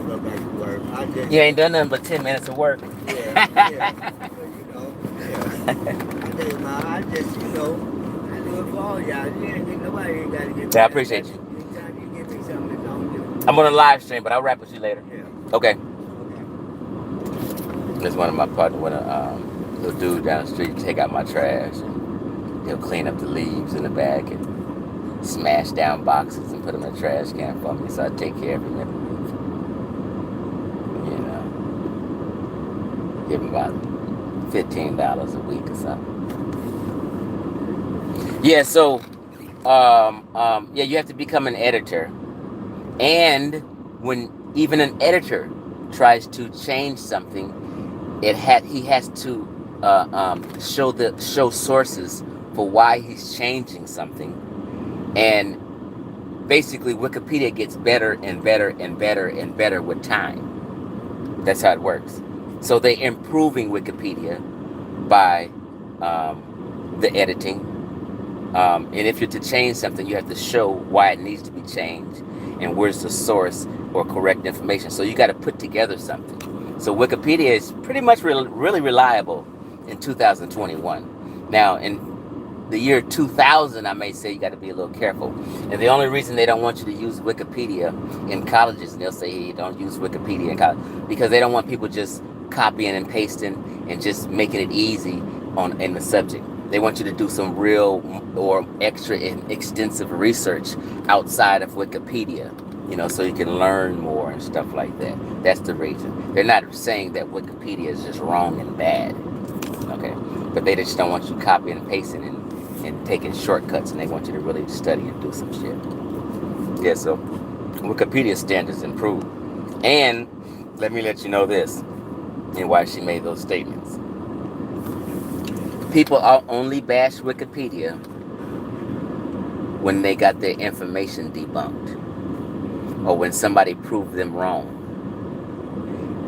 D: Go back to work. I just,
C: You ain't done nothing but 10 minutes of work.
D: yeah. Well, you know, yeah. I just, you know, I do it for all y'all. Nobody ain't got to get.
C: Yeah, I appreciate you.
D: Anytime you give me something, it's on you.
C: I'm on a live stream, but I'll rap with you later.
D: Yeah.
C: Okay. There's one of my partners, little dude down the street, take out my trash, and he'll clean up the leaves in the bag and smash down boxes and put them in the trash can for me, so I take care of him every week. You know, give him about $15 a week or something. Yeah, so, yeah, you have to become an editor, and when even an editor tries to change something, he has to show sources for why he's changing something, and basically Wikipedia gets better and better and better and better with time. That's how it works. So they're improving Wikipedia by the editing, and if you're to change something, you have to show why it needs to be changed and where's the source or correct information. So you got to put together something. So Wikipedia is pretty much really reliable in 2021. Now, in the year 2000, I may say you got to be a little careful. And the only reason they don't want you to use Wikipedia in colleges, and they'll say, hey, don't use Wikipedia in college, because they don't want people just copying and pasting and just making it easy in the subject. They want you to do some real or extra and extensive research outside of Wikipedia, so you can learn more and stuff like that. That's the reason. They're not saying that Wikipedia is just wrong and bad, okay? But they just don't want you copying and pasting and taking shortcuts, and they want you to really study and do some shit. Yeah, so Wikipedia standards improve. And let me let you know this, and why she made those statements. People only bash Wikipedia when they got their information debunked, or when somebody proved them wrong.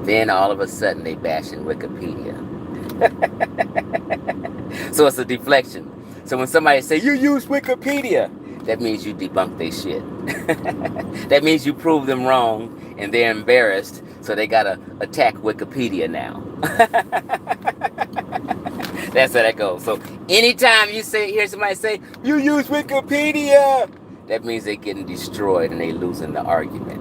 C: Then all of a sudden they bash in Wikipedia. So it's a deflection. So when somebody say you use Wikipedia, that means you debunk their shit. That means you prove them wrong and they're embarrassed, so they gotta attack Wikipedia now. That's how that goes. So anytime you hear somebody say you use Wikipedia, that means they're getting destroyed and they losing the argument.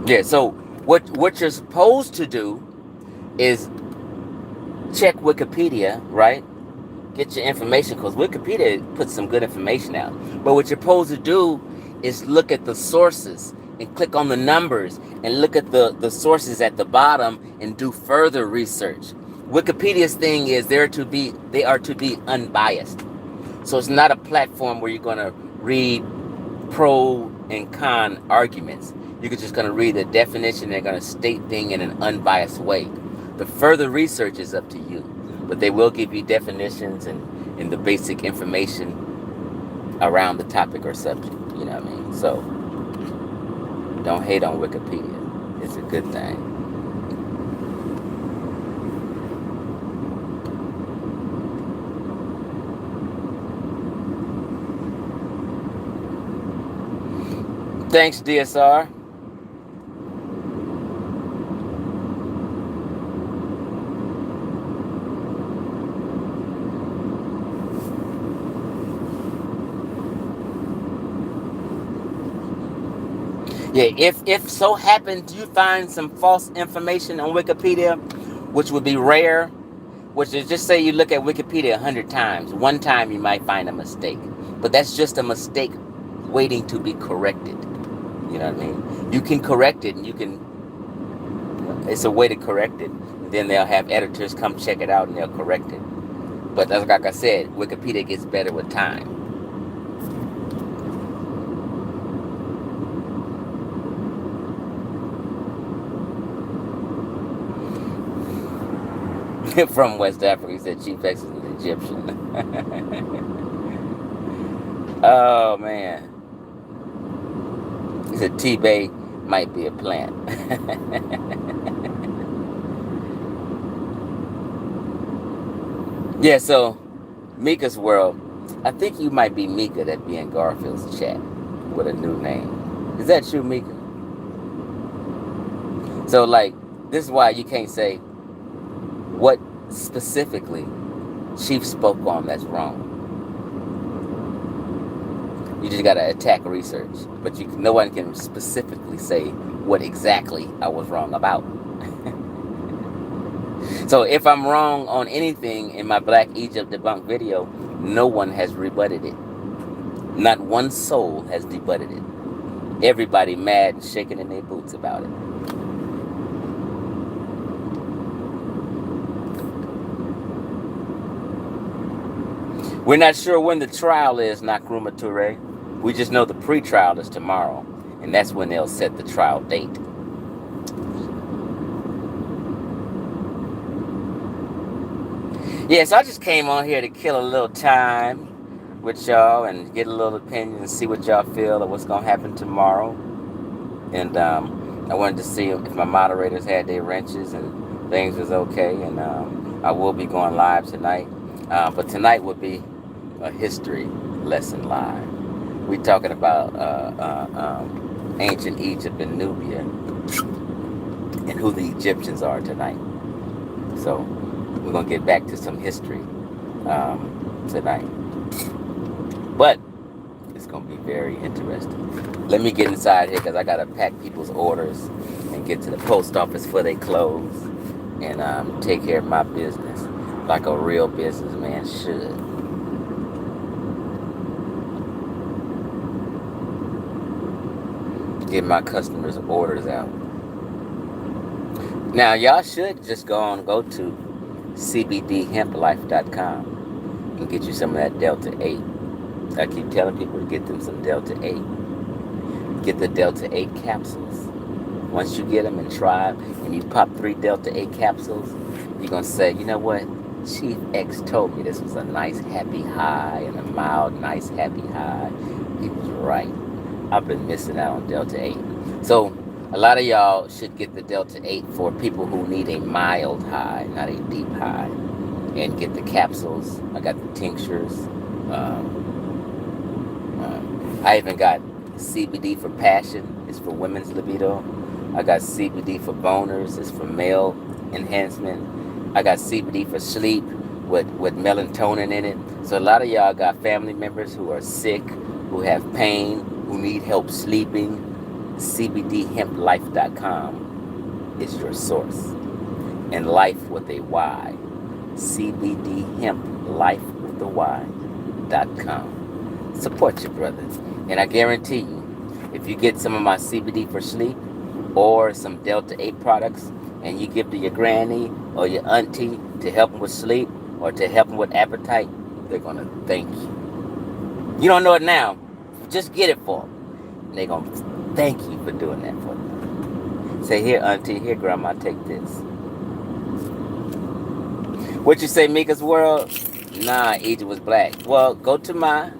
C: Yeah, so what you're supposed to do is check Wikipedia, right? Get your information, because Wikipedia puts some good information out. But what you're supposed to do is look at the sources and click on the numbers and look at the sources at the bottom and do further research. Wikipedia's thing is they are to be unbiased. So it's not a platform where you're going to read pro and con arguments. You're just going to read the definition. They're going to state things in an unbiased way. The further research is up to you, but they will give you definitions and the basic information around the topic or subject. You know what I mean? So don't hate on Wikipedia. It's a good thing. Thanks, DSR. Yeah, if so happens you find some false information on Wikipedia, which would be rare, which is, just say you look at Wikipedia 100 times. One time you might find a mistake, but that's just a mistake waiting to be corrected. You know what I mean? You can correct it, and it's a way to correct it. And then they'll have editors come check it out and they'll correct it. But that's like I said, Wikipedia gets better with time. From West Africa, he said Chief X is an Egyptian. Oh man. He said T-Bay might be a plant. Yeah, so Mika's World. I think you might be Mika that be in Garfield's chat with a new name. Is that you, Mika? So like, this is why you can't say what specifically Chief spoke on that's wrong. You just gotta attack research, but no one can specifically say what exactly I was wrong about. So if I'm wrong on anything in my Black Egypt debunk video, no one has rebutted it. Not one soul has rebutted it. Everybody mad and shaking in their boots about it. We're not sure when the trial is, Nkrumah Toure. We just know the pre-trial is tomorrow, and that's when they'll set the trial date. Yeah, so I just came on here to kill a little time with y'all and get a little opinion and see what y'all feel of what's going to happen tomorrow. And I wanted to see if my moderators had their wrenches and things was okay. And I will be going live tonight. But tonight will be a history lesson live. We're talking about ancient Egypt and Nubia, and who the Egyptians are tonight. So we're gonna get back to some history tonight, but it's gonna be very interesting. Let me get inside here because I gotta pack people's orders and get to the post office for they close, and take care of my business like a real businessman should. Get my customers' orders out. Now, y'all should just go to cbdhemplife.com and get you some of that Delta 8. I keep telling people to get them some Delta 8. Get the Delta 8 capsules. Once you get them and try them, and you pop 3 Delta 8 capsules, you're going to say, you know what? Chief X told me this was a nice, happy high, and a mild, nice, happy high. He was right. I've been missing out on Delta 8. So, a lot of y'all should get the Delta 8 for people who need a mild high, not a deep high. And get the capsules. I got the tinctures. I even got CBD for passion. It's for women's libido. I got CBD for boners. It's for male enhancement. I got CBD for sleep with melatonin in it. So a lot of y'all got family members who are sick, who have pain, who need help sleeping. CBDhemplife.com is your source. And life with a Y. CBDhemplife.com. Support your brothers. And I guarantee you, if you get some of my CBD for sleep or some Delta 8 products, and you give to your granny or your auntie to help them with sleep or to help them with appetite, they're going to thank you. You don't know it now. Just get it for them. And they're going to thank you for doing that for them. Say, here, auntie, here, grandma, take this. What you say, Mika's World? Nah, Egypt was black. Well, go to my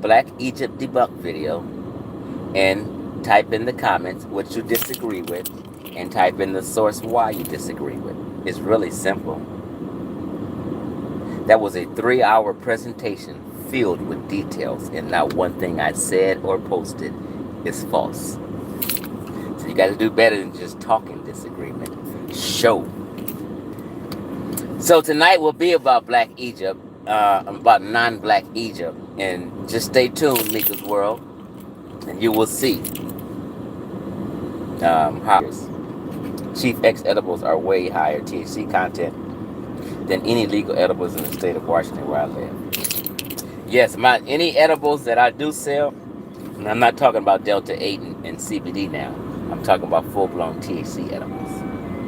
C: Black Egypt Debunk video and type in the comments what you disagree with and type in the source why you disagree with. It's really simple. That was a 3-hour presentation filled with details, and not one thing I said or posted is false. So you got to do better than just talking disagreement. Show. So tonight will be about Black Egypt, about non-Black Egypt, and just stay tuned, Mika's World, and you will see how Chief X edibles are way higher THC content than any legal edibles in the state of Washington where I live. Yes, any edibles that I do sell, and I'm not talking about Delta 8 and CBD now. I'm talking about full-blown THC edibles.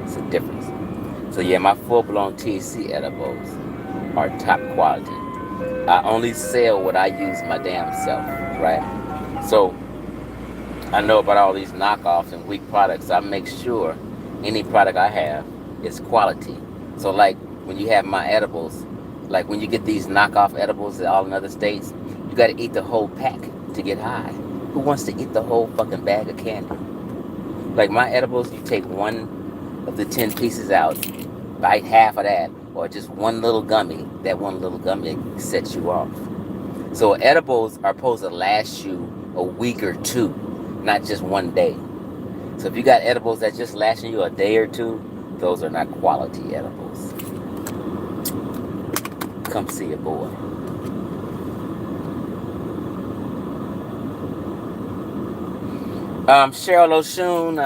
C: It's a difference. So yeah, my full-blown THC edibles are top quality. I only sell what I use my damn self, right? So I know about all these knockoffs and weak products. I make sure any product I have is quality. So like when you have my edibles, like when you get these knockoff edibles all in other states, you got to eat the whole pack to get high. Who wants to eat the whole fucking bag of candy? Like my edibles, you take one of the 10 pieces out, bite half of that, or just one little gummy. That one little gummy sets you off. So edibles are supposed to last you a week or two, not just one day. So if you got edibles that just last you a day or two, those are not quality edibles. Come see a boy. Cheryl O'Shoon,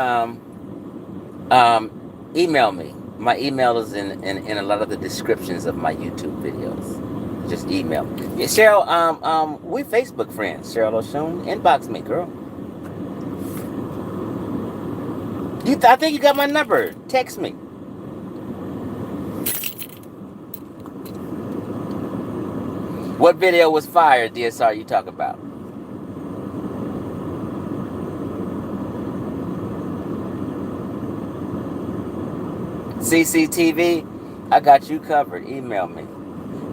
C: email me. My email is in a lot of the descriptions of my YouTube videos. Just email me. Yeah, Cheryl, we Facebook friends. Cheryl O'Shoon, inbox me, girl. I think you got my number. Text me. What video was fire, DSR, you talk about? CCTV, I got you covered. Email me.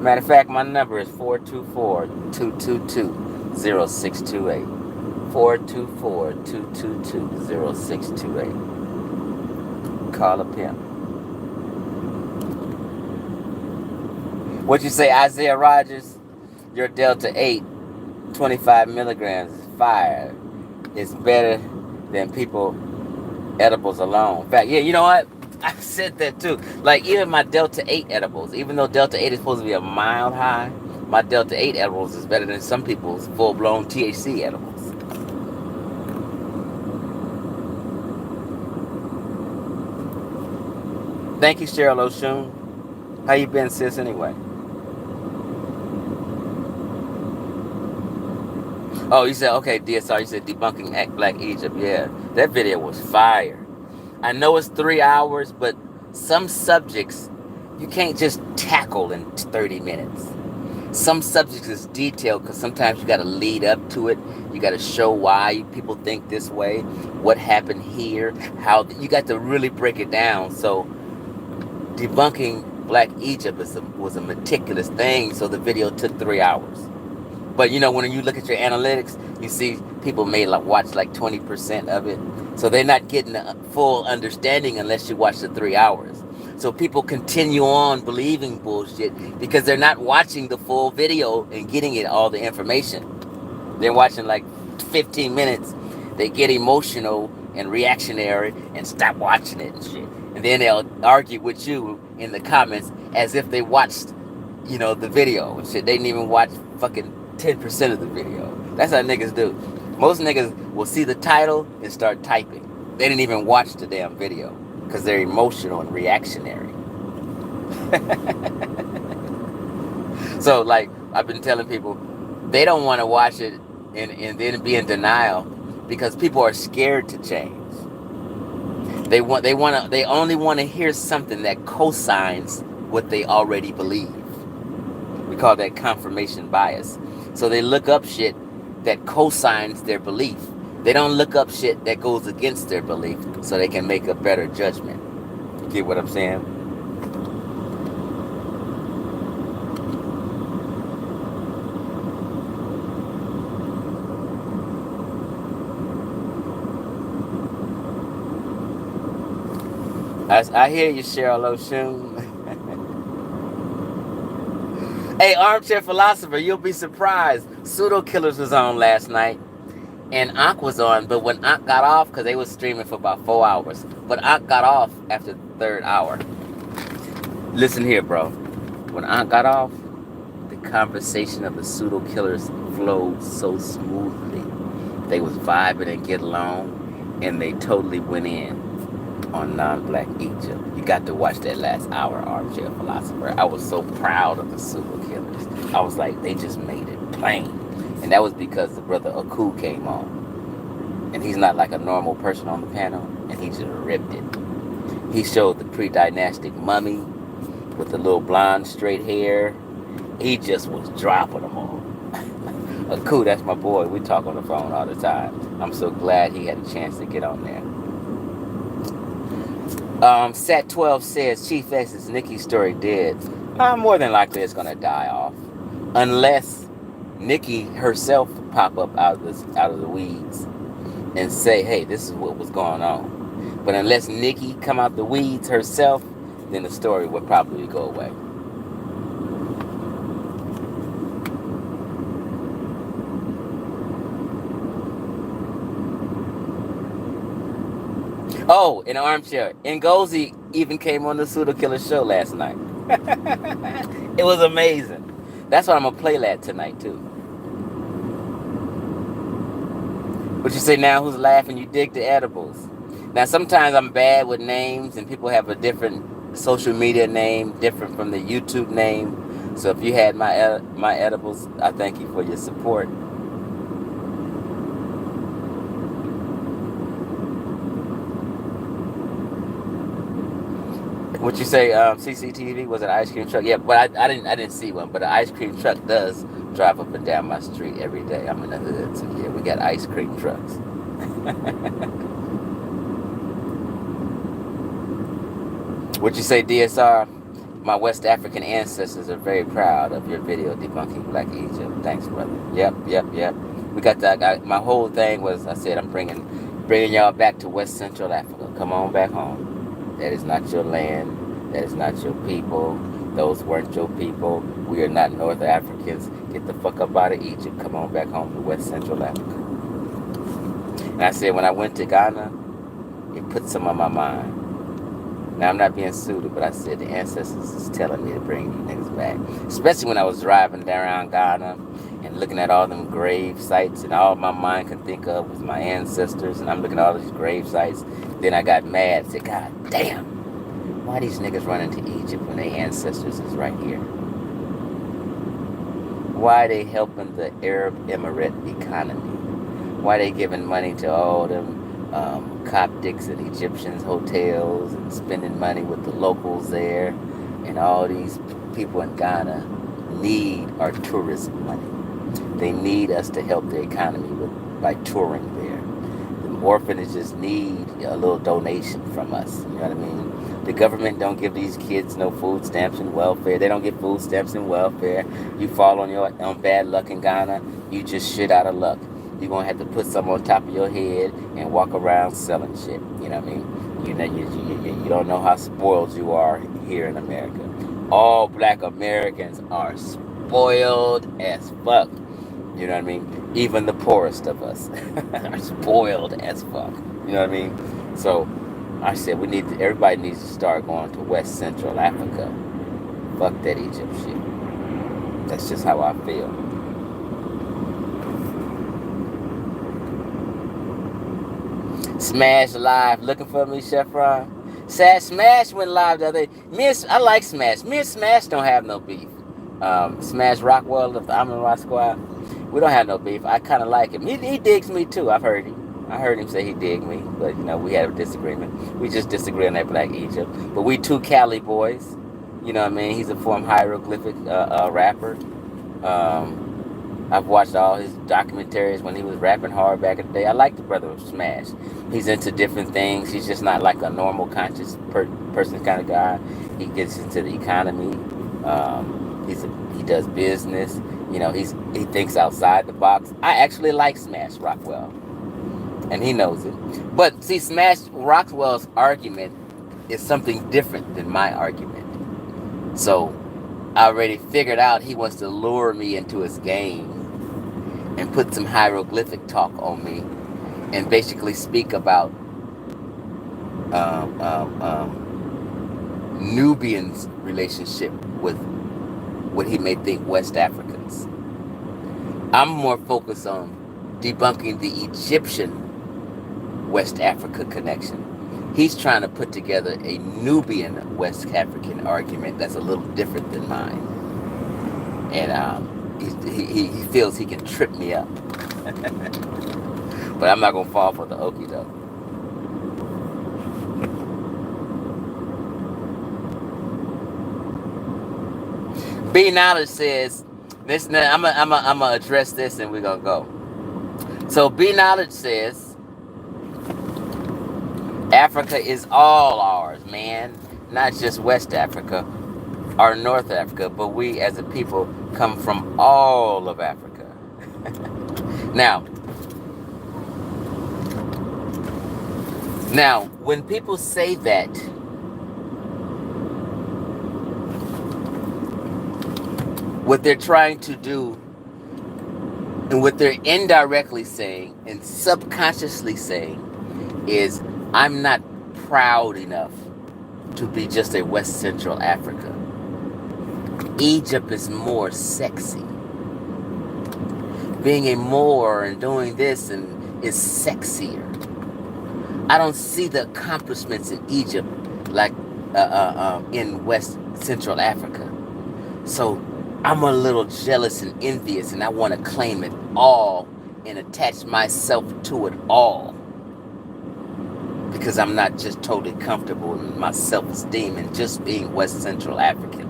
C: Matter of fact, my number is 424-222-0628. 424-222-0628. Call a pimp. What you say, Isaiah Rogers? Your Delta 8, 25 milligrams is fire. It's better than people edibles alone. In fact, yeah, you know what? I said that too. Like even my Delta 8 edibles, even though Delta 8 is supposed to be a mild high, my Delta 8 edibles is better than some people's full-blown THC edibles. Thank you, Cheryl Oshun. How you been, sis, anyway? Oh, you said, okay, DSR, you said debunking Act Black Egypt. Yeah, that video was fire. I know it's 3 hours, but some subjects you can't just tackle in 30 minutes. Some subjects is detailed because sometimes you got to lead up to it. You got to show why people think this way, what happened here, how you got to really break it down. So debunking Black Egypt was a meticulous thing. So the video took 3 hours. But you know, when you look at your analytics, you see people may watch like 20% of it. So they're not getting the full understanding unless you watch the 3 hours. So people continue on believing bullshit because they're not watching the full video and getting it all the information. They're watching like 15 minutes. They get emotional and reactionary and stop watching it and shit. And then they'll argue with you in the comments as if they watched, you know, the video and shit. They didn't even watch fucking 10% of the video. That's how niggas do. Most niggas will see the title and start typing. They didn't even watch the damn video because they're emotional and reactionary. So like I've been telling people, they don't want to watch it and then be in denial because people are scared to change. They only want to hear something that co-signs what they already believe. We call that confirmation bias. So they look up shit that co-signs their belief. They don't look up shit that goes against their belief so they can make a better judgment. You get what I'm saying? I hear you, Cheryl Oshun. Hey, Armchair Philosopher, you'll be surprised. Pseudo Killers was on last night, and Ankh was on, but when Ankh got off, because they was streaming for about 4 hours, but Ankh got off after the 3rd hour. Listen here, bro. When Ankh got off, the conversation of the Pseudo Killers flowed so smoothly. They was vibing and get along, and they totally went in on non-Black Egypt. You got to watch that last hour, Armchair Philosopher. I was so proud of the Pseudo Killers. I was like, they just made it plain. And that was because the brother Aku came on. And he's not like a normal person on the panel. And he just ripped it. He showed the pre-dynastic mummy with the little blonde straight hair. He just was dropping them all. Aku, that's my boy. We talk on the phone all the time. I'm so glad he had a chance to get on there. Sat 12 says Chief X is Nikki's story dead. More than likely it's gonna die off, unless Nikki herself pop up out of the weeds and say, "Hey, this is what was going on." But unless Nikki come out the weeds herself, then the story would probably go away. Oh, in Armchair, Ngozi even came on the Pseudo Killer show last night. It was amazing. That's what I'm gonna play that tonight too. What you say now? Who's laughing? You dig the edibles? Now sometimes I'm bad with names, and people have a different social media name, different from the YouTube name. So if you had my edibles, I thank you for your support. What you say, CCTV? Was it an ice cream truck? Yeah, but I didn't see one. But an ice cream truck does drive up and down my street every day. I'm in the hood, so yeah, we got ice cream trucks. What you say, DSR? My West African ancestors are very proud of your video debunking Black Egypt. Thanks, brother. Yep. We got that. My whole thing was, I said, I'm bringing y'all back to West Central Africa. Come on back home. That is not your land. That is not your people. Those weren't your people. We are not North Africans. Get the fuck up out of Egypt. Come on back home to West Central Africa. And I said, when I went to Ghana, it put some on my mind. Now, I'm not being suited, but I said the ancestors is telling me to bring these niggas back. Especially when I was driving around Ghana and looking at all them grave sites, and all my mind could think of was my ancestors, and I'm looking at all these grave sites. Then I got mad and said, God damn, why these niggas running to Egypt when their ancestors is right here? Why they helping the Arab Emirate economy? Why they giving money to all them Coptics and Egyptians hotels and spending money with the locals there, and all these people in Ghana need our tourism money. They need us to help the economy by touring there. The orphanages need a little donation from us. You know what I mean? The government don't give these kids no food stamps and welfare. They don't get food stamps and welfare. You fall on bad luck in Ghana, you just shit out of luck. You're going to have to put something on top of your head and walk around selling shit. You know what I mean? You don't know how spoiled you are here in America. All black Americans are spoiled as fuck. You know what I mean? Even the poorest of us are spoiled as fuck. You know what I mean? So I said everybody needs to start going to West Central Africa. Fuck that Egypt shit. That's just how I feel. Smash Live, looking for me, Chef Ron? Smash went live the other day. I like Smash. Me and Smash don't have no beef. Smash Rockwell of the Amon Rock Squad, we don't have no beef. I kind of like him. He digs me too. I heard him say he digged me, but we had a disagreement. We just disagree on that Black Egypt. But we two Cali boys. You know what I mean? He's a former hieroglyphic rapper. I've watched all his documentaries when he was rapping hard back in the day. I like the brother of Smash. He's into different things. He's just not like a normal conscious person kind of guy. He gets into the economy. He does business. You know, he thinks outside the box. I actually like Smash Rockwell, and he knows it. But see, Smash Rockwell's argument is something different than my argument. So I already figured out he wants to lure me into his game and put some hieroglyphic talk on me and basically speak about Nubians' relationship with what he may think West Africans. I'm more focused on debunking the Egyptian West Africa connection. He's trying to put together a Nubian West African argument that's a little different than mine. And he feels he can trip me up. But I'm not going to fall for the okie doke. B Knowledge says, this. I'm gonna address this and we're going to go. So B Knowledge says, Africa is all ours, man. Not just West Africa or North Africa, but we as a people come from all of Africa. Now, when people say that, what they're trying to do and what they're indirectly saying and subconsciously saying is, I'm not proud enough to be just a West Central Africa. Egypt is more sexy. Being a Moor and doing this and is sexier. I don't see the accomplishments in Egypt like in West Central Africa. So I'm a little jealous and envious, and I want to claim it all and attach myself to it all. Because I'm not just totally comfortable in my self-esteem and just being West Central African.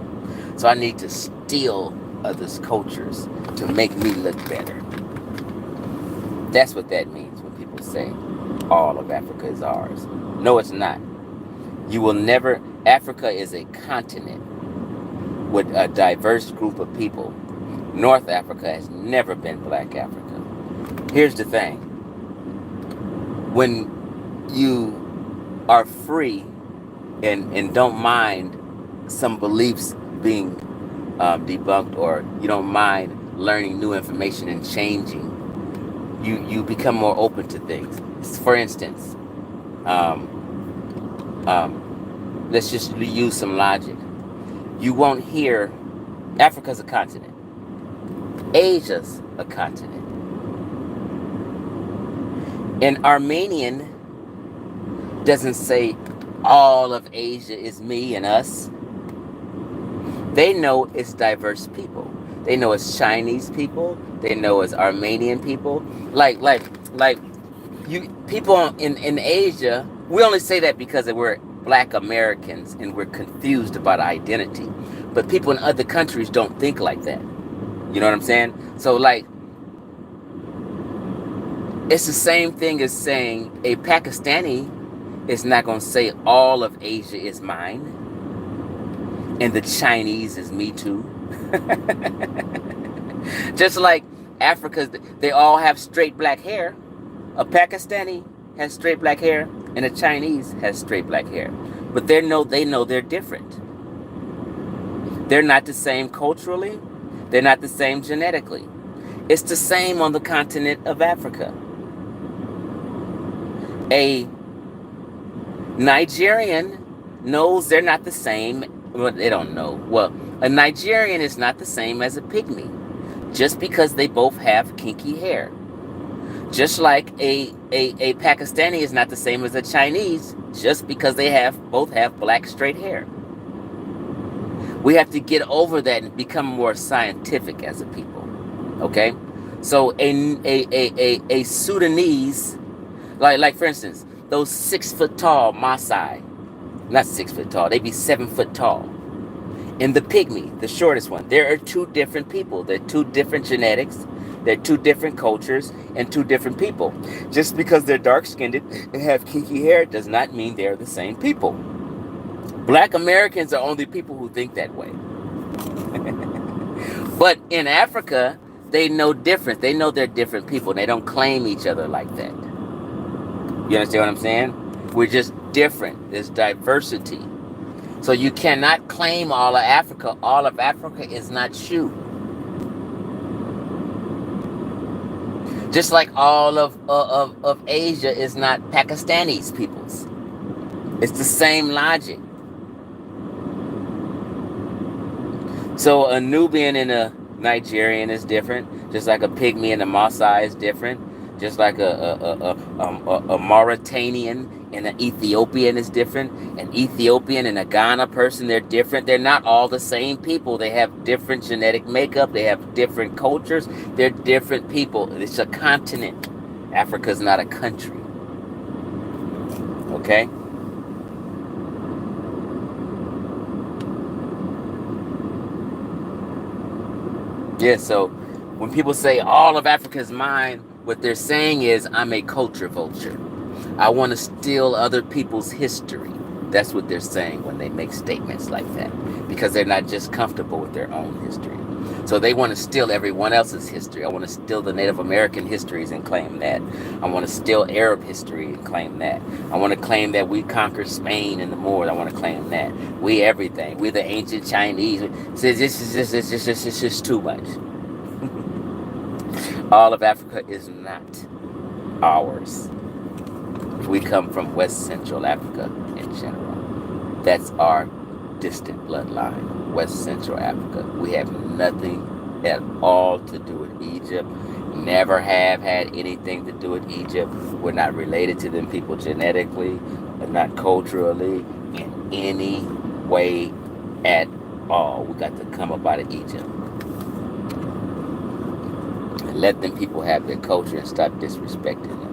C: So I need to steal others' cultures to make me look better. That's what that means when people say all of Africa is ours. No, it's not. You will never... Africa is a continent with a diverse group of people. North Africa has never been Black Africa. Here's the thing. When you are free and don't mind some beliefs being debunked, or you don't mind learning new information and changing, you become more open to things. For instance, um, let's just use some logic. You won't hear Africa's a continent. Asia's a continent. And Armenian doesn't say all of Asia is me and us. They know it's diverse people. They know it's Chinese people. They know it's Armenian people. Like you people in Asia. We only say that because we're Black Americans and we're confused about identity. But people in other countries don't think like that. You know what I'm saying? So like, it's the same thing as saying a Pakistani is not going to say all of Asia is mine and the Chinese is me too. Just like Africa, they all have straight black hair. A Pakistani has straight black hair and a Chinese has straight black hair. But they know they're different. They're not the same culturally. They're not the same genetically. It's the same on the continent of Africa. A Nigerian knows they're not the same. Well, they don't know. Well, a Nigerian is not the same as a pygmy just because they both have kinky hair. Just like a Pakistani is not the same as a Chinese just because they both have black straight hair. We have to get over that and become more scientific as a people. Okay? So a Sudanese, like for instance, those 6 foot tall Maasai, not 6 foot tall, they be 7 foot tall. And the pygmy, the shortest one, there are 2 different people. They're 2 different genetics. They're 2 different cultures and 2 different people. Just because they're dark skinned and have kinky hair does not mean they're the same people. Black Americans are only people who think that way. But in Africa, they know different. They know they're different people. And they don't claim each other like that. You understand what I'm saying? We're just different. There's diversity. So you cannot claim all of Africa. All of Africa is not you. Just like all of Asia is not Pakistanis peoples. It's the same logic. So a Nubian and a Nigerian is different, just like a pygmy and a Maasai is different, just like a Mauritanian and an Ethiopian is different. An Ethiopian and a Ghana person, they're different. They're not all the same people. They have different genetic makeup. They have different cultures. They're different people. It's a continent. Africa's not a country. Okay? Yeah, so when people say all of Africa is mine, what they're saying is I'm a culture vulture. I want to steal other people's history. That's what they're saying when they make statements like that, because they're not just comfortable with their own history. So they want to steal everyone else's history. I want to steal the Native American histories and claim that. I want to steal Arab history and claim that. I want to claim that we conquered Spain and the Moors. I want to claim that. We everything. We the ancient Chinese. It's just too much. All of Africa is not ours. We come from West Central Africa in general. That's our distant bloodline, West Central Africa. We have nothing at all to do with Egypt. Never have had anything to do with Egypt. We're not related to them people genetically, and not culturally, in any way at all. We got to come up out of Egypt. And let them people have their culture and stop disrespecting them.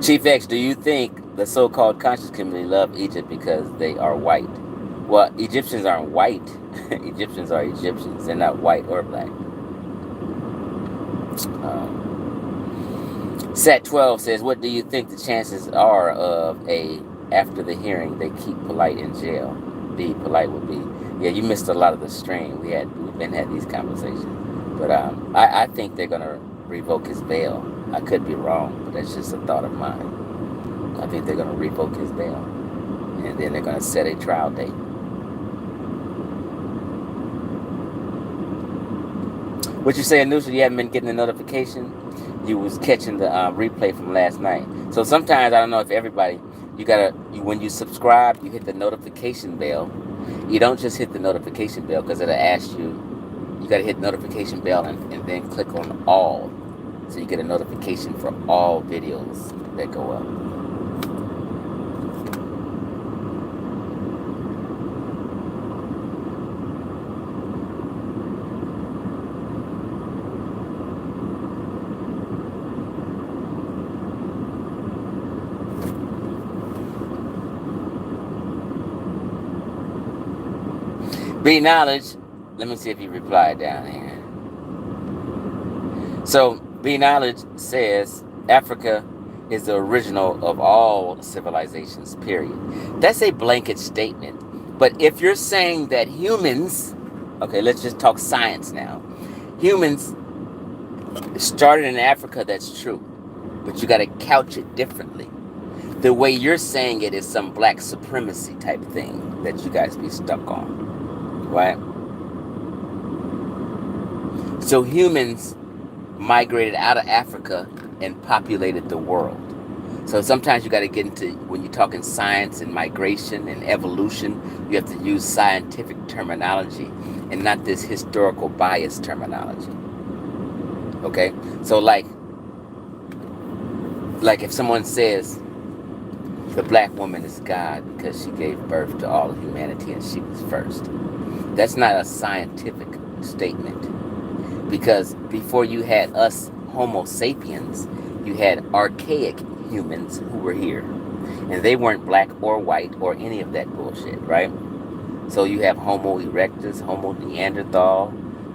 C: Chief X, do you think the so-called conscious community love Egypt because they are white? Well, Egyptians aren't white. Egyptians are Egyptians. They're not white or black. Sat 12 says, what do you think the chances are of after the hearing they keep Polight in jail? B, Polight would be. Yeah, you missed a lot of the stream. We've been had these conversations. But I think they're going to revoke his bail. I could be wrong, but that's just a thought of mine. I think they're going to revoke his bail. And then they're going to set a trial date. What you say, Anusha? You haven't been getting the notification. You was catching the replay from last night. So sometimes I don't know if everybody. When you subscribe, you hit the notification bell. You don't just hit the notification bell because it'll ask you. You gotta hit notification bell and then click on all, so you get a notification for all videos that go up. Be knowledge. Let me see if he replied down here. So, Be knowledge says Africa is the original of all civilizations, period. That's a blanket statement. But if you're saying that humans, okay, let's just talk science now. Humans started in Africa, that's true. But you got to couch it differently. The way you're saying it is some black supremacy type thing that you guys be stuck on. Right? So humans migrated out of Africa and populated the world. So sometimes you got to get into, when you're talking science and migration and evolution, you have to use scientific terminology and not this historical bias terminology. Okay? So like if someone says the black woman is God because she gave birth to all of humanity and she was first. That's not a scientific statement, because before you had us Homo sapiens, you had archaic humans who were here, and they weren't black or white or any of that bullshit, right? So you have Homo erectus, Homo Neanderthal.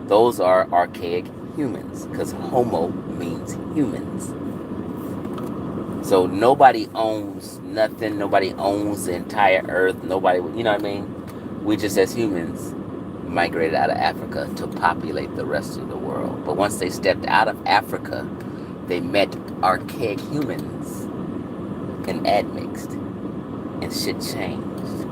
C: Those are archaic humans, because Homo means humans. So nobody owns nothing. Nobody owns the entire earth. Nobody, you know what I mean? We just, as humans, migrated out of Africa to populate the rest of the world. But once they stepped out of Africa, they met archaic humans and admixed, and shit changed.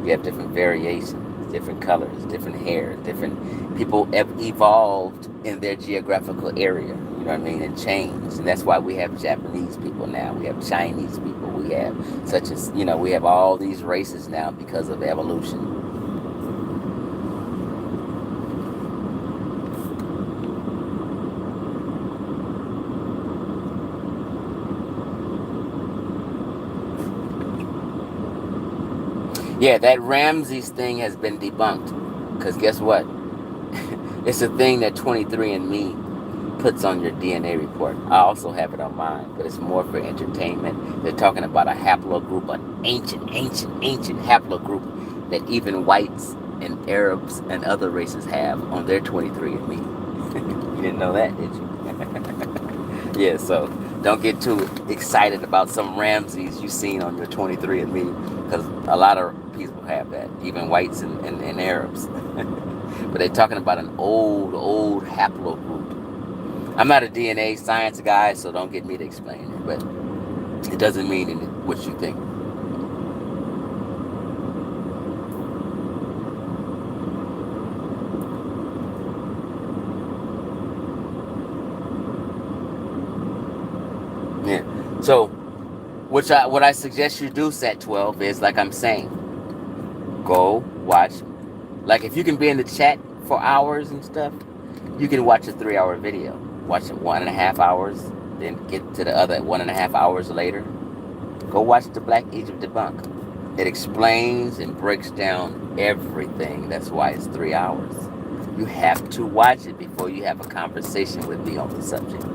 C: You have different variations, different colors, different hair, different people evolved in their geographical area, you know what I mean, and changed. And that's why we have Japanese people now, we have Chinese people, we have such as, you know, we have all these races now because of evolution. Yeah, that Ramses thing has been debunked. Because guess what? It's a thing that 23andMe puts on your DNA report. I also have it on mine, but it's more for entertainment. They're talking about a haplogroup, an ancient haplogroup that even whites and Arabs and other races have on their 23andMe. You didn't know that, did you? Yeah, so don't get too excited about some Ramses you seen on your 23andMe, because a lot of people have that, even whites and Arabs. But they're talking about an old haplogroup. I'm not a DNA science guy, so don't get me to explain it, but it doesn't mean what you think. Yeah. So what I suggest you do, Set 12, is like I'm saying, go watch. Like if you can be in the chat for hours and stuff, you can watch a 3-hour video. Watch it 1.5 hours, then get to the other 1.5 hours later. Go watch the Black Egypt Debunk. It explains and breaks down everything. That's why it's 3 hours. You have to watch it before you have a conversation with me on the subject.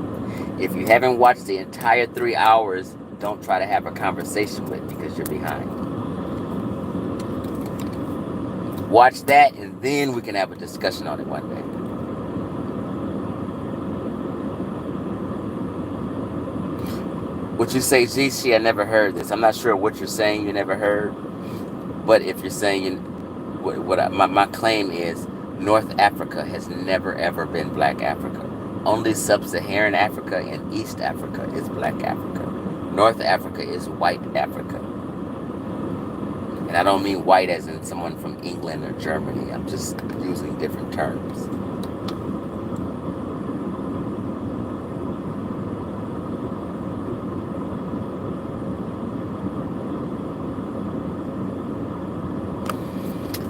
C: If you haven't watched the entire 3 hours, don't try to have a conversation with me because you're behind. Watch that, and then we can have a discussion on it one day. What you say, GC, I never heard this. I'm not sure what you're saying you never heard. But if you're saying, my claim is, North Africa has never ever been Black Africa. Only Sub-Saharan Africa and East Africa is Black Africa. North Africa is white Africa. And I don't mean white as in someone from England or Germany. I'm just using different terms.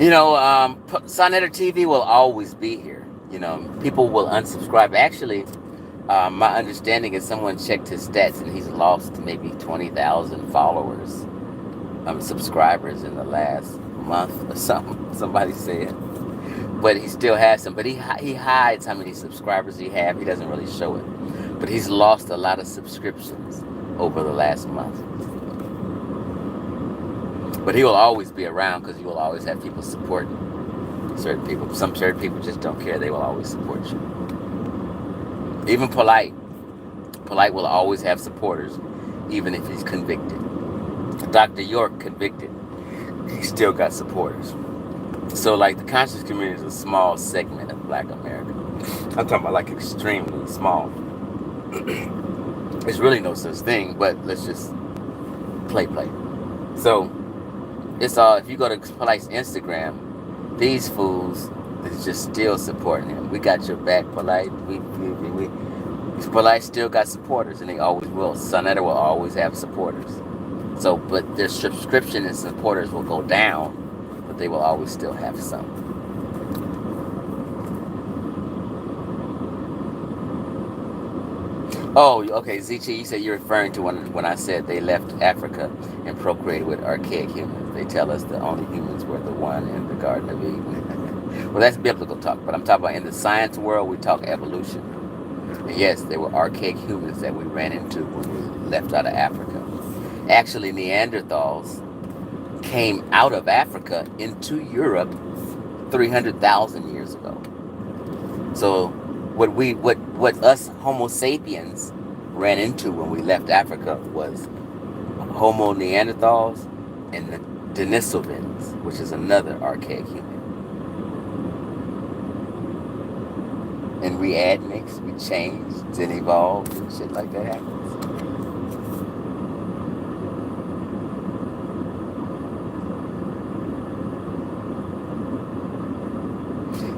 C: Sonetter TV will always be here. People will unsubscribe. Actually, my understanding is someone checked his stats and he's lost maybe 20,000 followers, subscribers in the last month or something. Somebody said, but he still has some. But he hides how many subscribers he have. He doesn't really show it. But he's lost a lot of subscriptions over the last month. But he will always be around because you will always have people supporting certain people. Some certain people just don't care. They will always support you. Even Polight. Polight will always have supporters, even if he's convicted. Dr. York convicted. He still got supporters. So, like, the conscious community is a small segment of Black America. I'm talking about, like, extremely small. There's really no such thing, but let's just play. So, it's all, if you go to Polight's Instagram, these fools is just still supporting him. We got your back, Polight. Polight still got supporters, and they always will. Sonetter will always have supporters. So, but their subscription and supporters will go down, but they will always still have some. Oh, okay, Zichi, you said you're referring to when I said they left Africa and procreated with archaic humans. They tell us the only humans were the one in the Garden of Eden. Well, that's biblical talk, but I'm talking about in the science world, we talk evolution. And yes, there were archaic humans that we ran into when we left out of Africa. Actually, Neanderthals came out of Africa into Europe 300,000 years ago. So what us Homo sapiens ran into when we left Africa was Homo Neanderthals and the Denisovans, which is another archaic human. And we admixed, we changed, and evolved, and shit like that happens.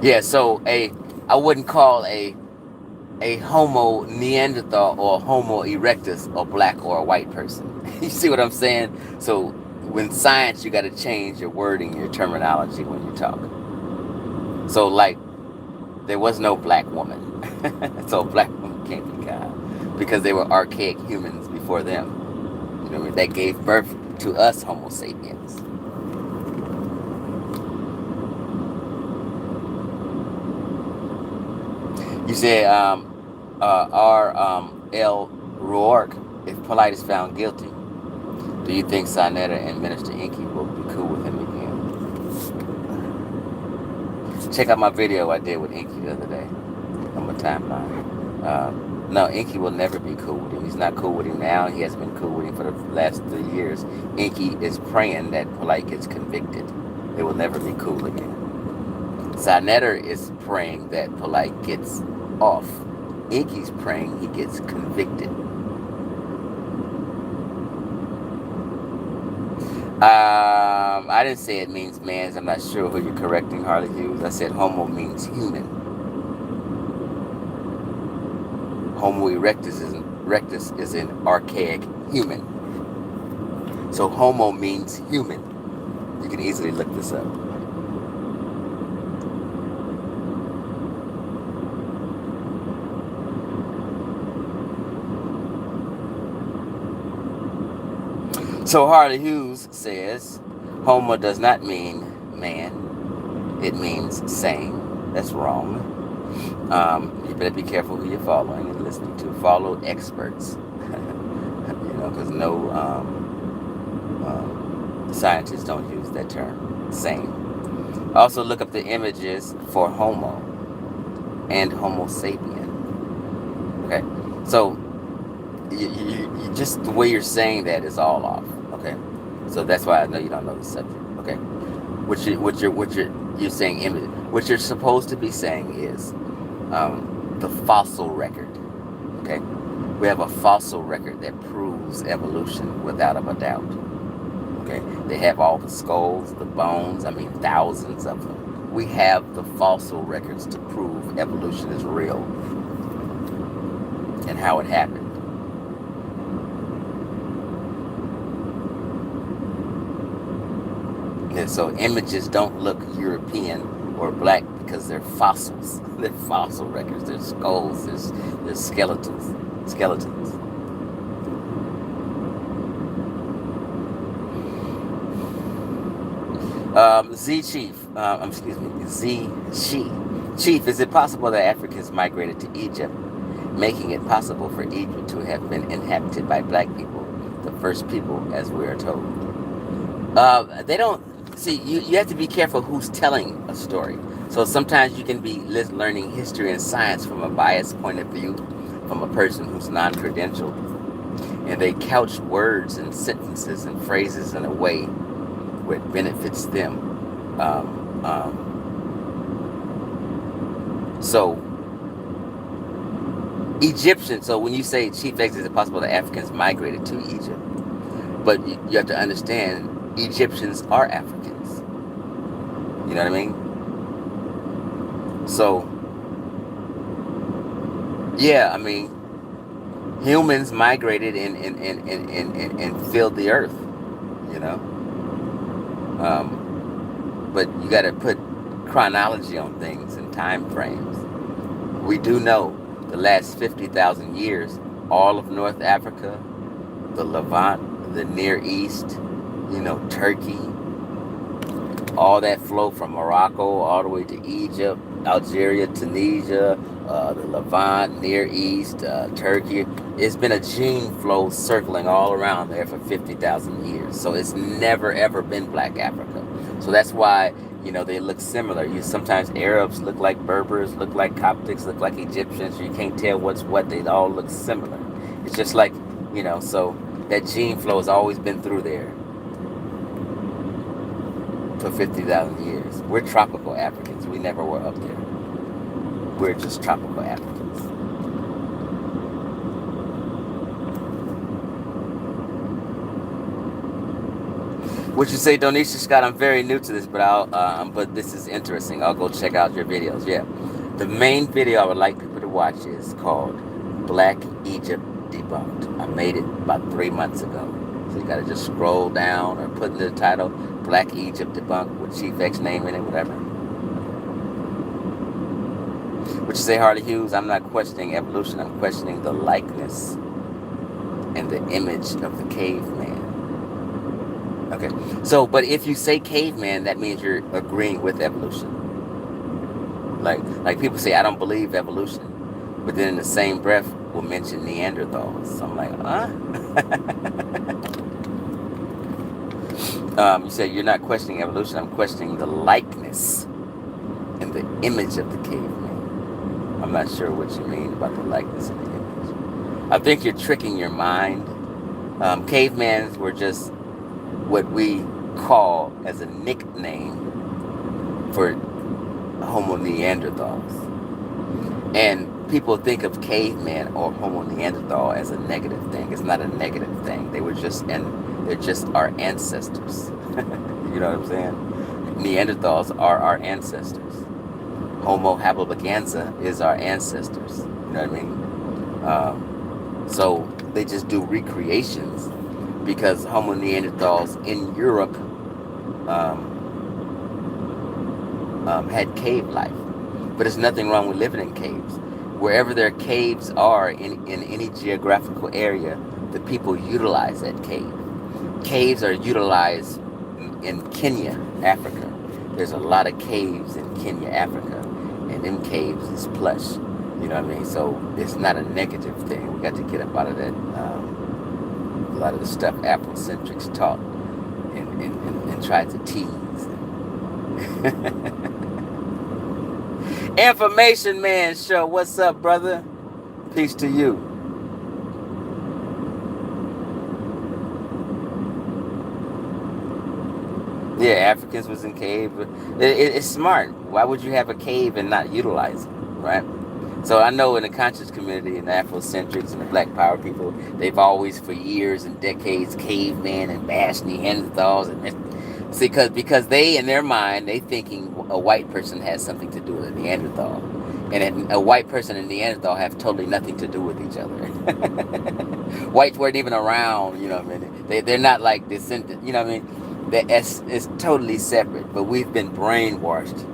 C: Yeah, so I wouldn't call a Homo Neanderthal or Homo erectus a black or a white person. You see what I'm saying? So when science, you got to change your wording, your terminology when you talk. So like, there was no black woman. So black woman can't be God because they were archaic humans before them. That gave birth to us Homo sapiens. You said R.L. Rourke, if Polight is found guilty, do you think Sonetter and Minister Inky will be cool with him again? Check out my video I did with Inky the other day on my timeline. No, Inky will never be cool with him. He's not cool with him now. He hasn't been cool with him for the last 3 years. Inky is praying that Polight gets convicted. They will never be cool again. Sonetter is praying that Polight gets off. Inky's praying he gets convicted. I didn't say it means man's. I'm not sure who you're correcting, Harley Hughes. I said homo means human. Homo erectus is an archaic human. So homo means human. You can easily look this up. So Harley Hughes says, homo does not mean man. It means same. That's wrong. You better be careful who you're following and listening to. Follow experts. Because no scientists don't use that term. Same. Also look up the images for homo and homo sapien. Okay? So, you just the way you're saying that is all off. Okay, so that's why I know you don't know the subject. Okay, you're saying image. What you're supposed to be saying is the fossil record. Okay, we have a fossil record that proves evolution without a doubt. Okay, they have all the skulls, the bones. I mean, thousands of them. We have the fossil records to prove evolution is real and how it happened. So images don't look European or black because they're fossils. They're fossil records. They're skulls. There's skeletons. Z Chief, Z Chief, is it possible that Africans migrated to Egypt, making it possible for Egypt to have been inhabited by black people, the first people, as we are told? They don't, see, you have to be careful who's telling a story. So sometimes you can be learning history and science from a biased point of view, from a person who's non-credentialed, and they couch words and sentences and phrases in a way where it benefits them. So Egyptian. So when you say Chief X, is it possible that Africans migrated to Egypt? But you have to understand, Egyptians are Africans. You know what I mean? So yeah, I mean, humans migrated and filled the earth. You know. But you got to put chronology on things and time frames. We do know the last 50,000 years, all of North Africa, the Levant, the Near East, Turkey, all that flow from Morocco all the way to Egypt, Algeria, Tunisia, the Levant, Near East, Turkey. It's been a gene flow circling all around there for 50,000 years. So it's never, ever been Black Africa. So that's why, they look similar. Sometimes Arabs look like Berbers, look like Coptics, look like Egyptians. You can't tell what's what. They all look similar. It's just like, so that gene flow has always been through there for 50,000 years. We're tropical Africans. We never were up there. We're just tropical Africans. What you say, Donisha Scott? I'm very new to this, but this is interesting. I'll go check out your videos. Yeah, the main video I would like people to watch is called Black Egypt Debunked. I made it about 3 months ago, so you gotta just scroll down or put in the title Black Egypt Debunked with Chief X name in it, whatever. What you say, Harley Hughes? I'm not questioning evolution. I'm questioning the likeness and the image of the caveman. Okay, so, but if you say caveman, that means you're agreeing with evolution. Like people say, I don't believe evolution, but then in the same breath will mention Neanderthals. So I'm like, huh? You say you're not questioning evolution. I'm questioning the likeness and the image of the caveman. I'm not sure what you mean about the likeness and the image. I think you're tricking your mind. Cavemans were just what we call as a nickname for Homo neanderthals. And people think of caveman or Homo neanderthal as a negative thing. It's not a negative thing. They're just our ancestors. You know what I'm saying? Neanderthals are our ancestors. Homo habiliganza is our ancestors. You know what I mean? So they just do recreations, because Homo neanderthals in Europe had cave life. But there's nothing wrong with living in caves. Wherever their caves are in any geographical area, the people utilize that cave. Caves are utilized in Kenya, Africa. There's a lot of caves in Kenya, Africa. And them caves is plush. You know what I mean? So it's not a negative thing. We got to get up out of that. A lot of the stuff Afrocentrics taught and tried to tease. Information Man Show. What's up, brother? Peace to you. Yeah, Africans was in cave. It's smart. Why would you have a cave and not utilize it, right? So I know in the conscious community, in the Afrocentrics and the Black Power people, they've always, for years and decades, caveman and bashed Neanderthals. And see, because they, in their mind, they thinking a white person has something to do with a Neanderthal. And a white person and Neanderthal have totally nothing to do with each other. Whites weren't even around, you know what I mean? They're not like descendant, you know what I mean? It's totally separate, but we've been brainwashed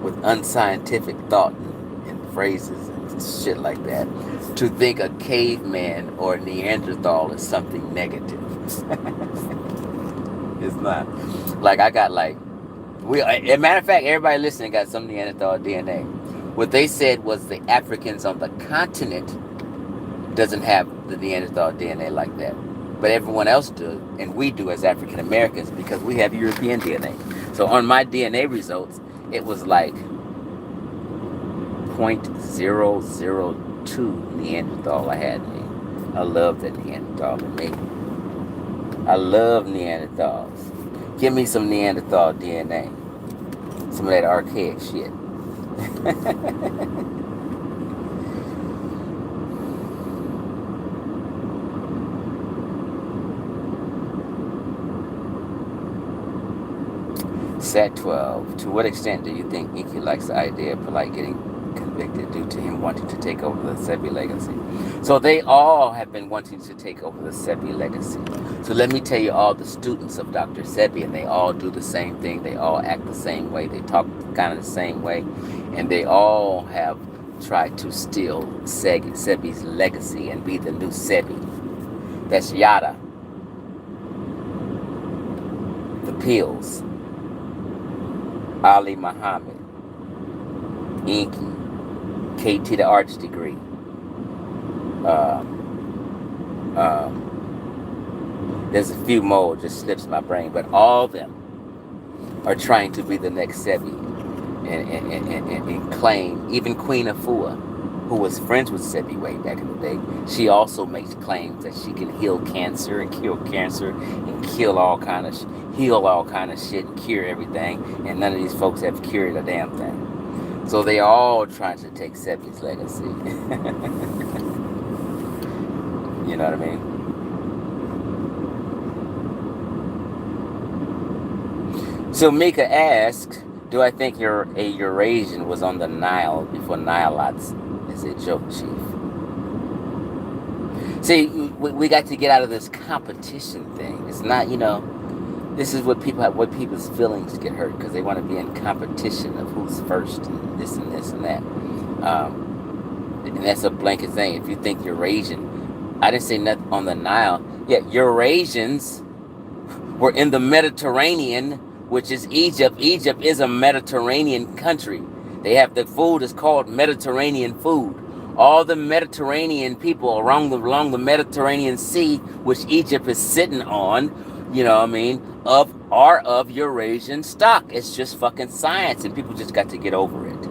C: with unscientific thought and phrases and shit like that to think a caveman or a Neanderthal is something negative. It's not. Like I got like as a matter of fact, everybody listening got some Neanderthal DNA. What they said was the Africans on the continent doesn't have the Neanderthal DNA like that. But everyone else does, and we do as African Americans because we have European DNA. So on my DNA results, it was like 0.002 Neanderthal I had in me. I love that Neanderthal in me. I love Neanderthals. Give me some Neanderthal DNA. Some of that archaic shit. Set 12. To what extent do you think Inky likes the idea of Polight getting convicted due to him wanting to take over the Sebi legacy? So they all have been wanting to take over the Sebi legacy. So let me tell you all the students of Dr. Sebi, and they all do the same thing. They all act the same way. They talk kind of the same way. And they all have tried to steal Sebi's legacy and be the new Sebi. That's Yada, the Pills, Ali Muhammad, Inky, KT the Arts degree. There's a few more, just slips my brain, but all of them are trying to be the next Sebi and claim. Even Queen Afua, who was friends with Sebi way back in the day, she also makes claims that she can heal cancer and cure cancer and heal all kind of shit and cure everything, and none of these folks have cured a damn thing. So they all trying to take Sebi's legacy. You know what I mean? So Mika asks, do I think a Eurasian was on the Nile before Nilots is a joke, Chief? See, we got to get out of this competition thing. It's not, this is what people's feelings get hurt because they want to be in competition of who's first and this and this and that. And that's a blanket thing. If you think Eurasian, I didn't say nothing on the Nile. Yeah, Eurasians were in the Mediterranean, which is Egypt. Egypt is a Mediterranean country. They have the food is called Mediterranean food. All the Mediterranean people along the Mediterranean Sea, which Egypt is sitting on, are of Eurasian stock. It's just fucking science, and people just got to get over it.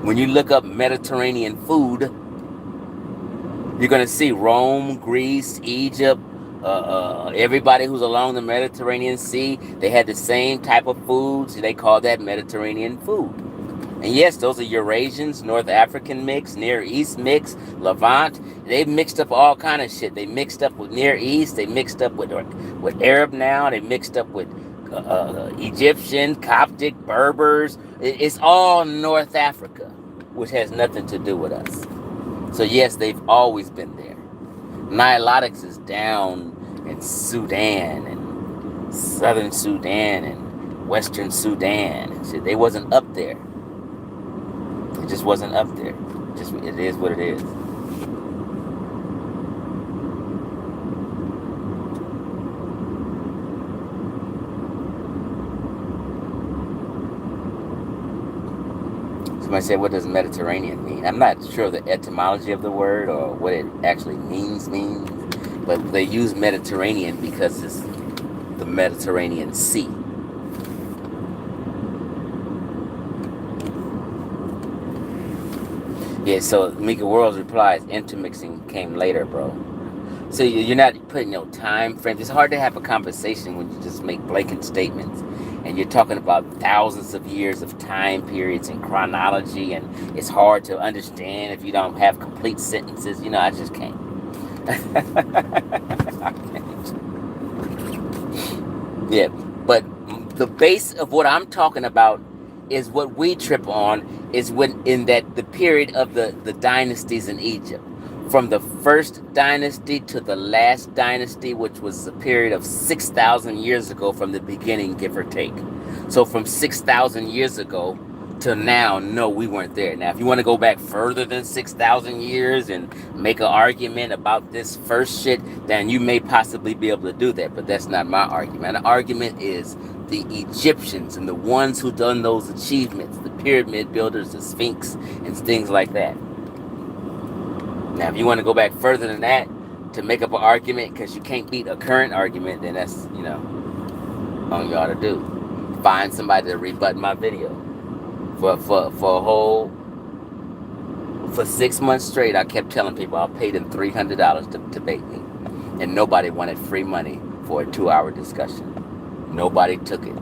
C: When you look up Mediterranean food, you're gonna see Rome, Greece, Egypt, everybody who's along the Mediterranean Sea, they had the same type of foods. They call that Mediterranean food. And yes, those are Eurasians, North African mix, Near East mix, Levant. They mixed up all kind of shit. They mixed up with Near East. They mixed up with Arab now. They mixed up with Egyptian, Coptic, Berbers. It's all North Africa, which has nothing to do with us. So yes, they've always been there. Nilotics is down in Sudan and Southern Sudan and Western Sudan. So they wasn't up there. It just wasn't up there. It is what it is. Somebody said, what does Mediterranean mean? I'm not sure the etymology of the word or what it actually means, but they use Mediterranean because it's the Mediterranean Sea. Yeah, so Mika Worlds replies, intermixing came later, bro. So you're not putting no time frames. It's hard to have a conversation when you just make blanket statements. And you're talking about thousands of years of time periods and chronology. And it's hard to understand if you don't have complete sentences. I just can't. I can't. Yeah, but the base of what I'm talking about is what we trip on is when in that the period of the dynasties in Egypt. from the first dynasty to the last dynasty, which was a period of 6,000 years ago from the beginning, give or take. So from 6,000 years ago to now, no, we weren't there. Now, if you want to go back further than 6,000 years and make an argument about this first shit, then you may possibly be able to do that. But that's not my argument. The argument is the Egyptians and the ones who done those achievements, the pyramid builders, the Sphinx, and things like that. Now, if you want to go back further than that to make up an argument because you can't beat a current argument, then that's, on y'all to do. Find somebody to rebut my video. For 6 months straight, I kept telling people I'll pay them $300 to debate me. And nobody wanted free money for a 2-hour discussion. Nobody took it.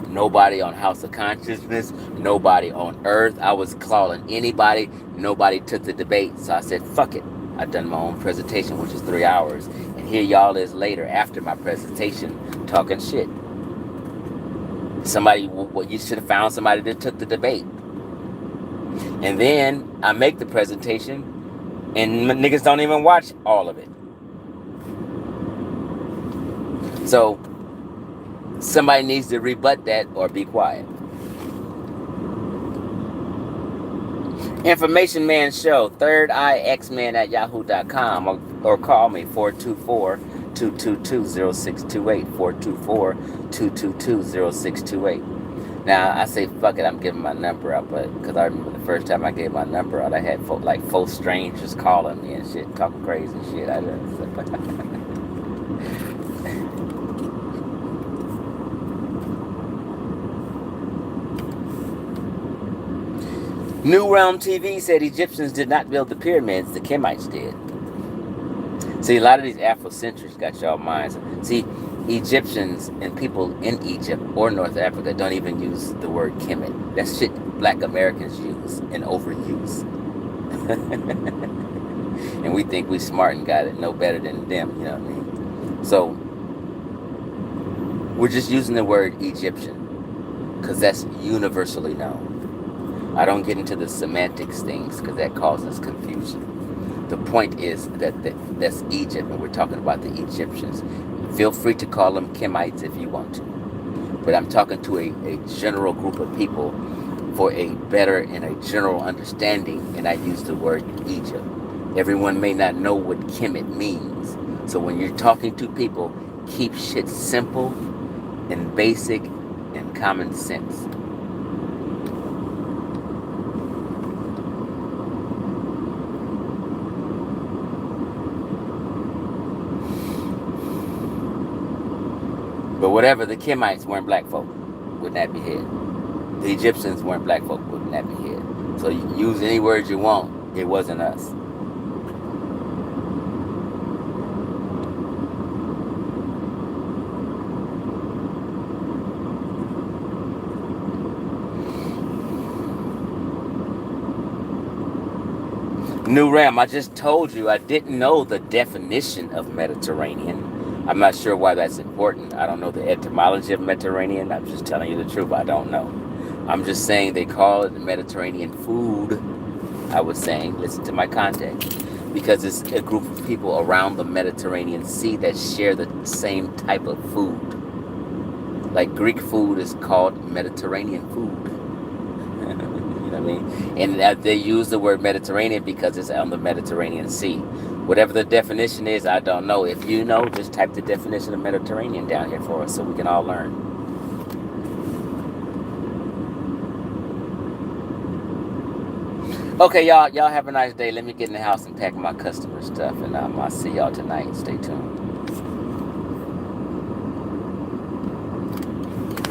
C: Nobody on House of Consciousness, nobody on Earth. I was calling anybody. Nobody took the debate. So I said, fuck it. I done my own presentation, which is 3 hours. And here y'all is later after my presentation talking shit. You should have found somebody that took the debate. And then I make the presentation and niggas don't even watch all of it. So somebody needs to rebut that or be quiet. Information Man Show, Third Eye X-Man at yahoo.com or call me 424-222-0628, 424-222-0628. Now, I say, fuck it, I'm giving my number out, but because I remember the first time I gave my number out, I had four strangers calling me and shit, talking crazy shit. New Realm TV said Egyptians did not build the pyramids, the Kemites did. See, a lot of these Afrocentrics got y'all minds. See, Egyptians and people in Egypt or North Africa don't even use the word Kemet. That's shit black Americans use and overuse. And we think we smart and got it no better than them, you know what I mean? So, we're just using the word Egyptian because that's universally known. I don't get into the semantics things because that causes confusion. The point is that that's Egypt, and we're talking about the Egyptians. Feel free to call them Kemites if you want to. But I'm talking to a general group of people for a better and a general understanding, and I use the word Egypt. Everyone may not know what Kemet means. So when you're talking to people, keep shit simple and basic and common sense. But whatever, the Kemites weren't black folk with nappy head. The Egyptians weren't black folk with nappy head. So you use any words you want. It wasn't us. New Ram, I just told you I didn't know the definition of Mediterranean. I'm not sure why that's important. I don't know the etymology of Mediterranean. I'm just telling you the truth. I don't know. I'm just saying they call it the Mediterranean food. I was saying, listen to my context. Because it's a group of people around the Mediterranean Sea that share the same type of food. Like Greek food is called Mediterranean food. You know what I mean? And they use the word Mediterranean because it's on the Mediterranean Sea. Whatever the definition is, I don't know. If you know, just type the definition of Mediterranean down here for us so we can all learn. Okay, y'all have a nice day. Let me get in the house and pack my customer stuff, and I'll see y'all tonight. Stay tuned.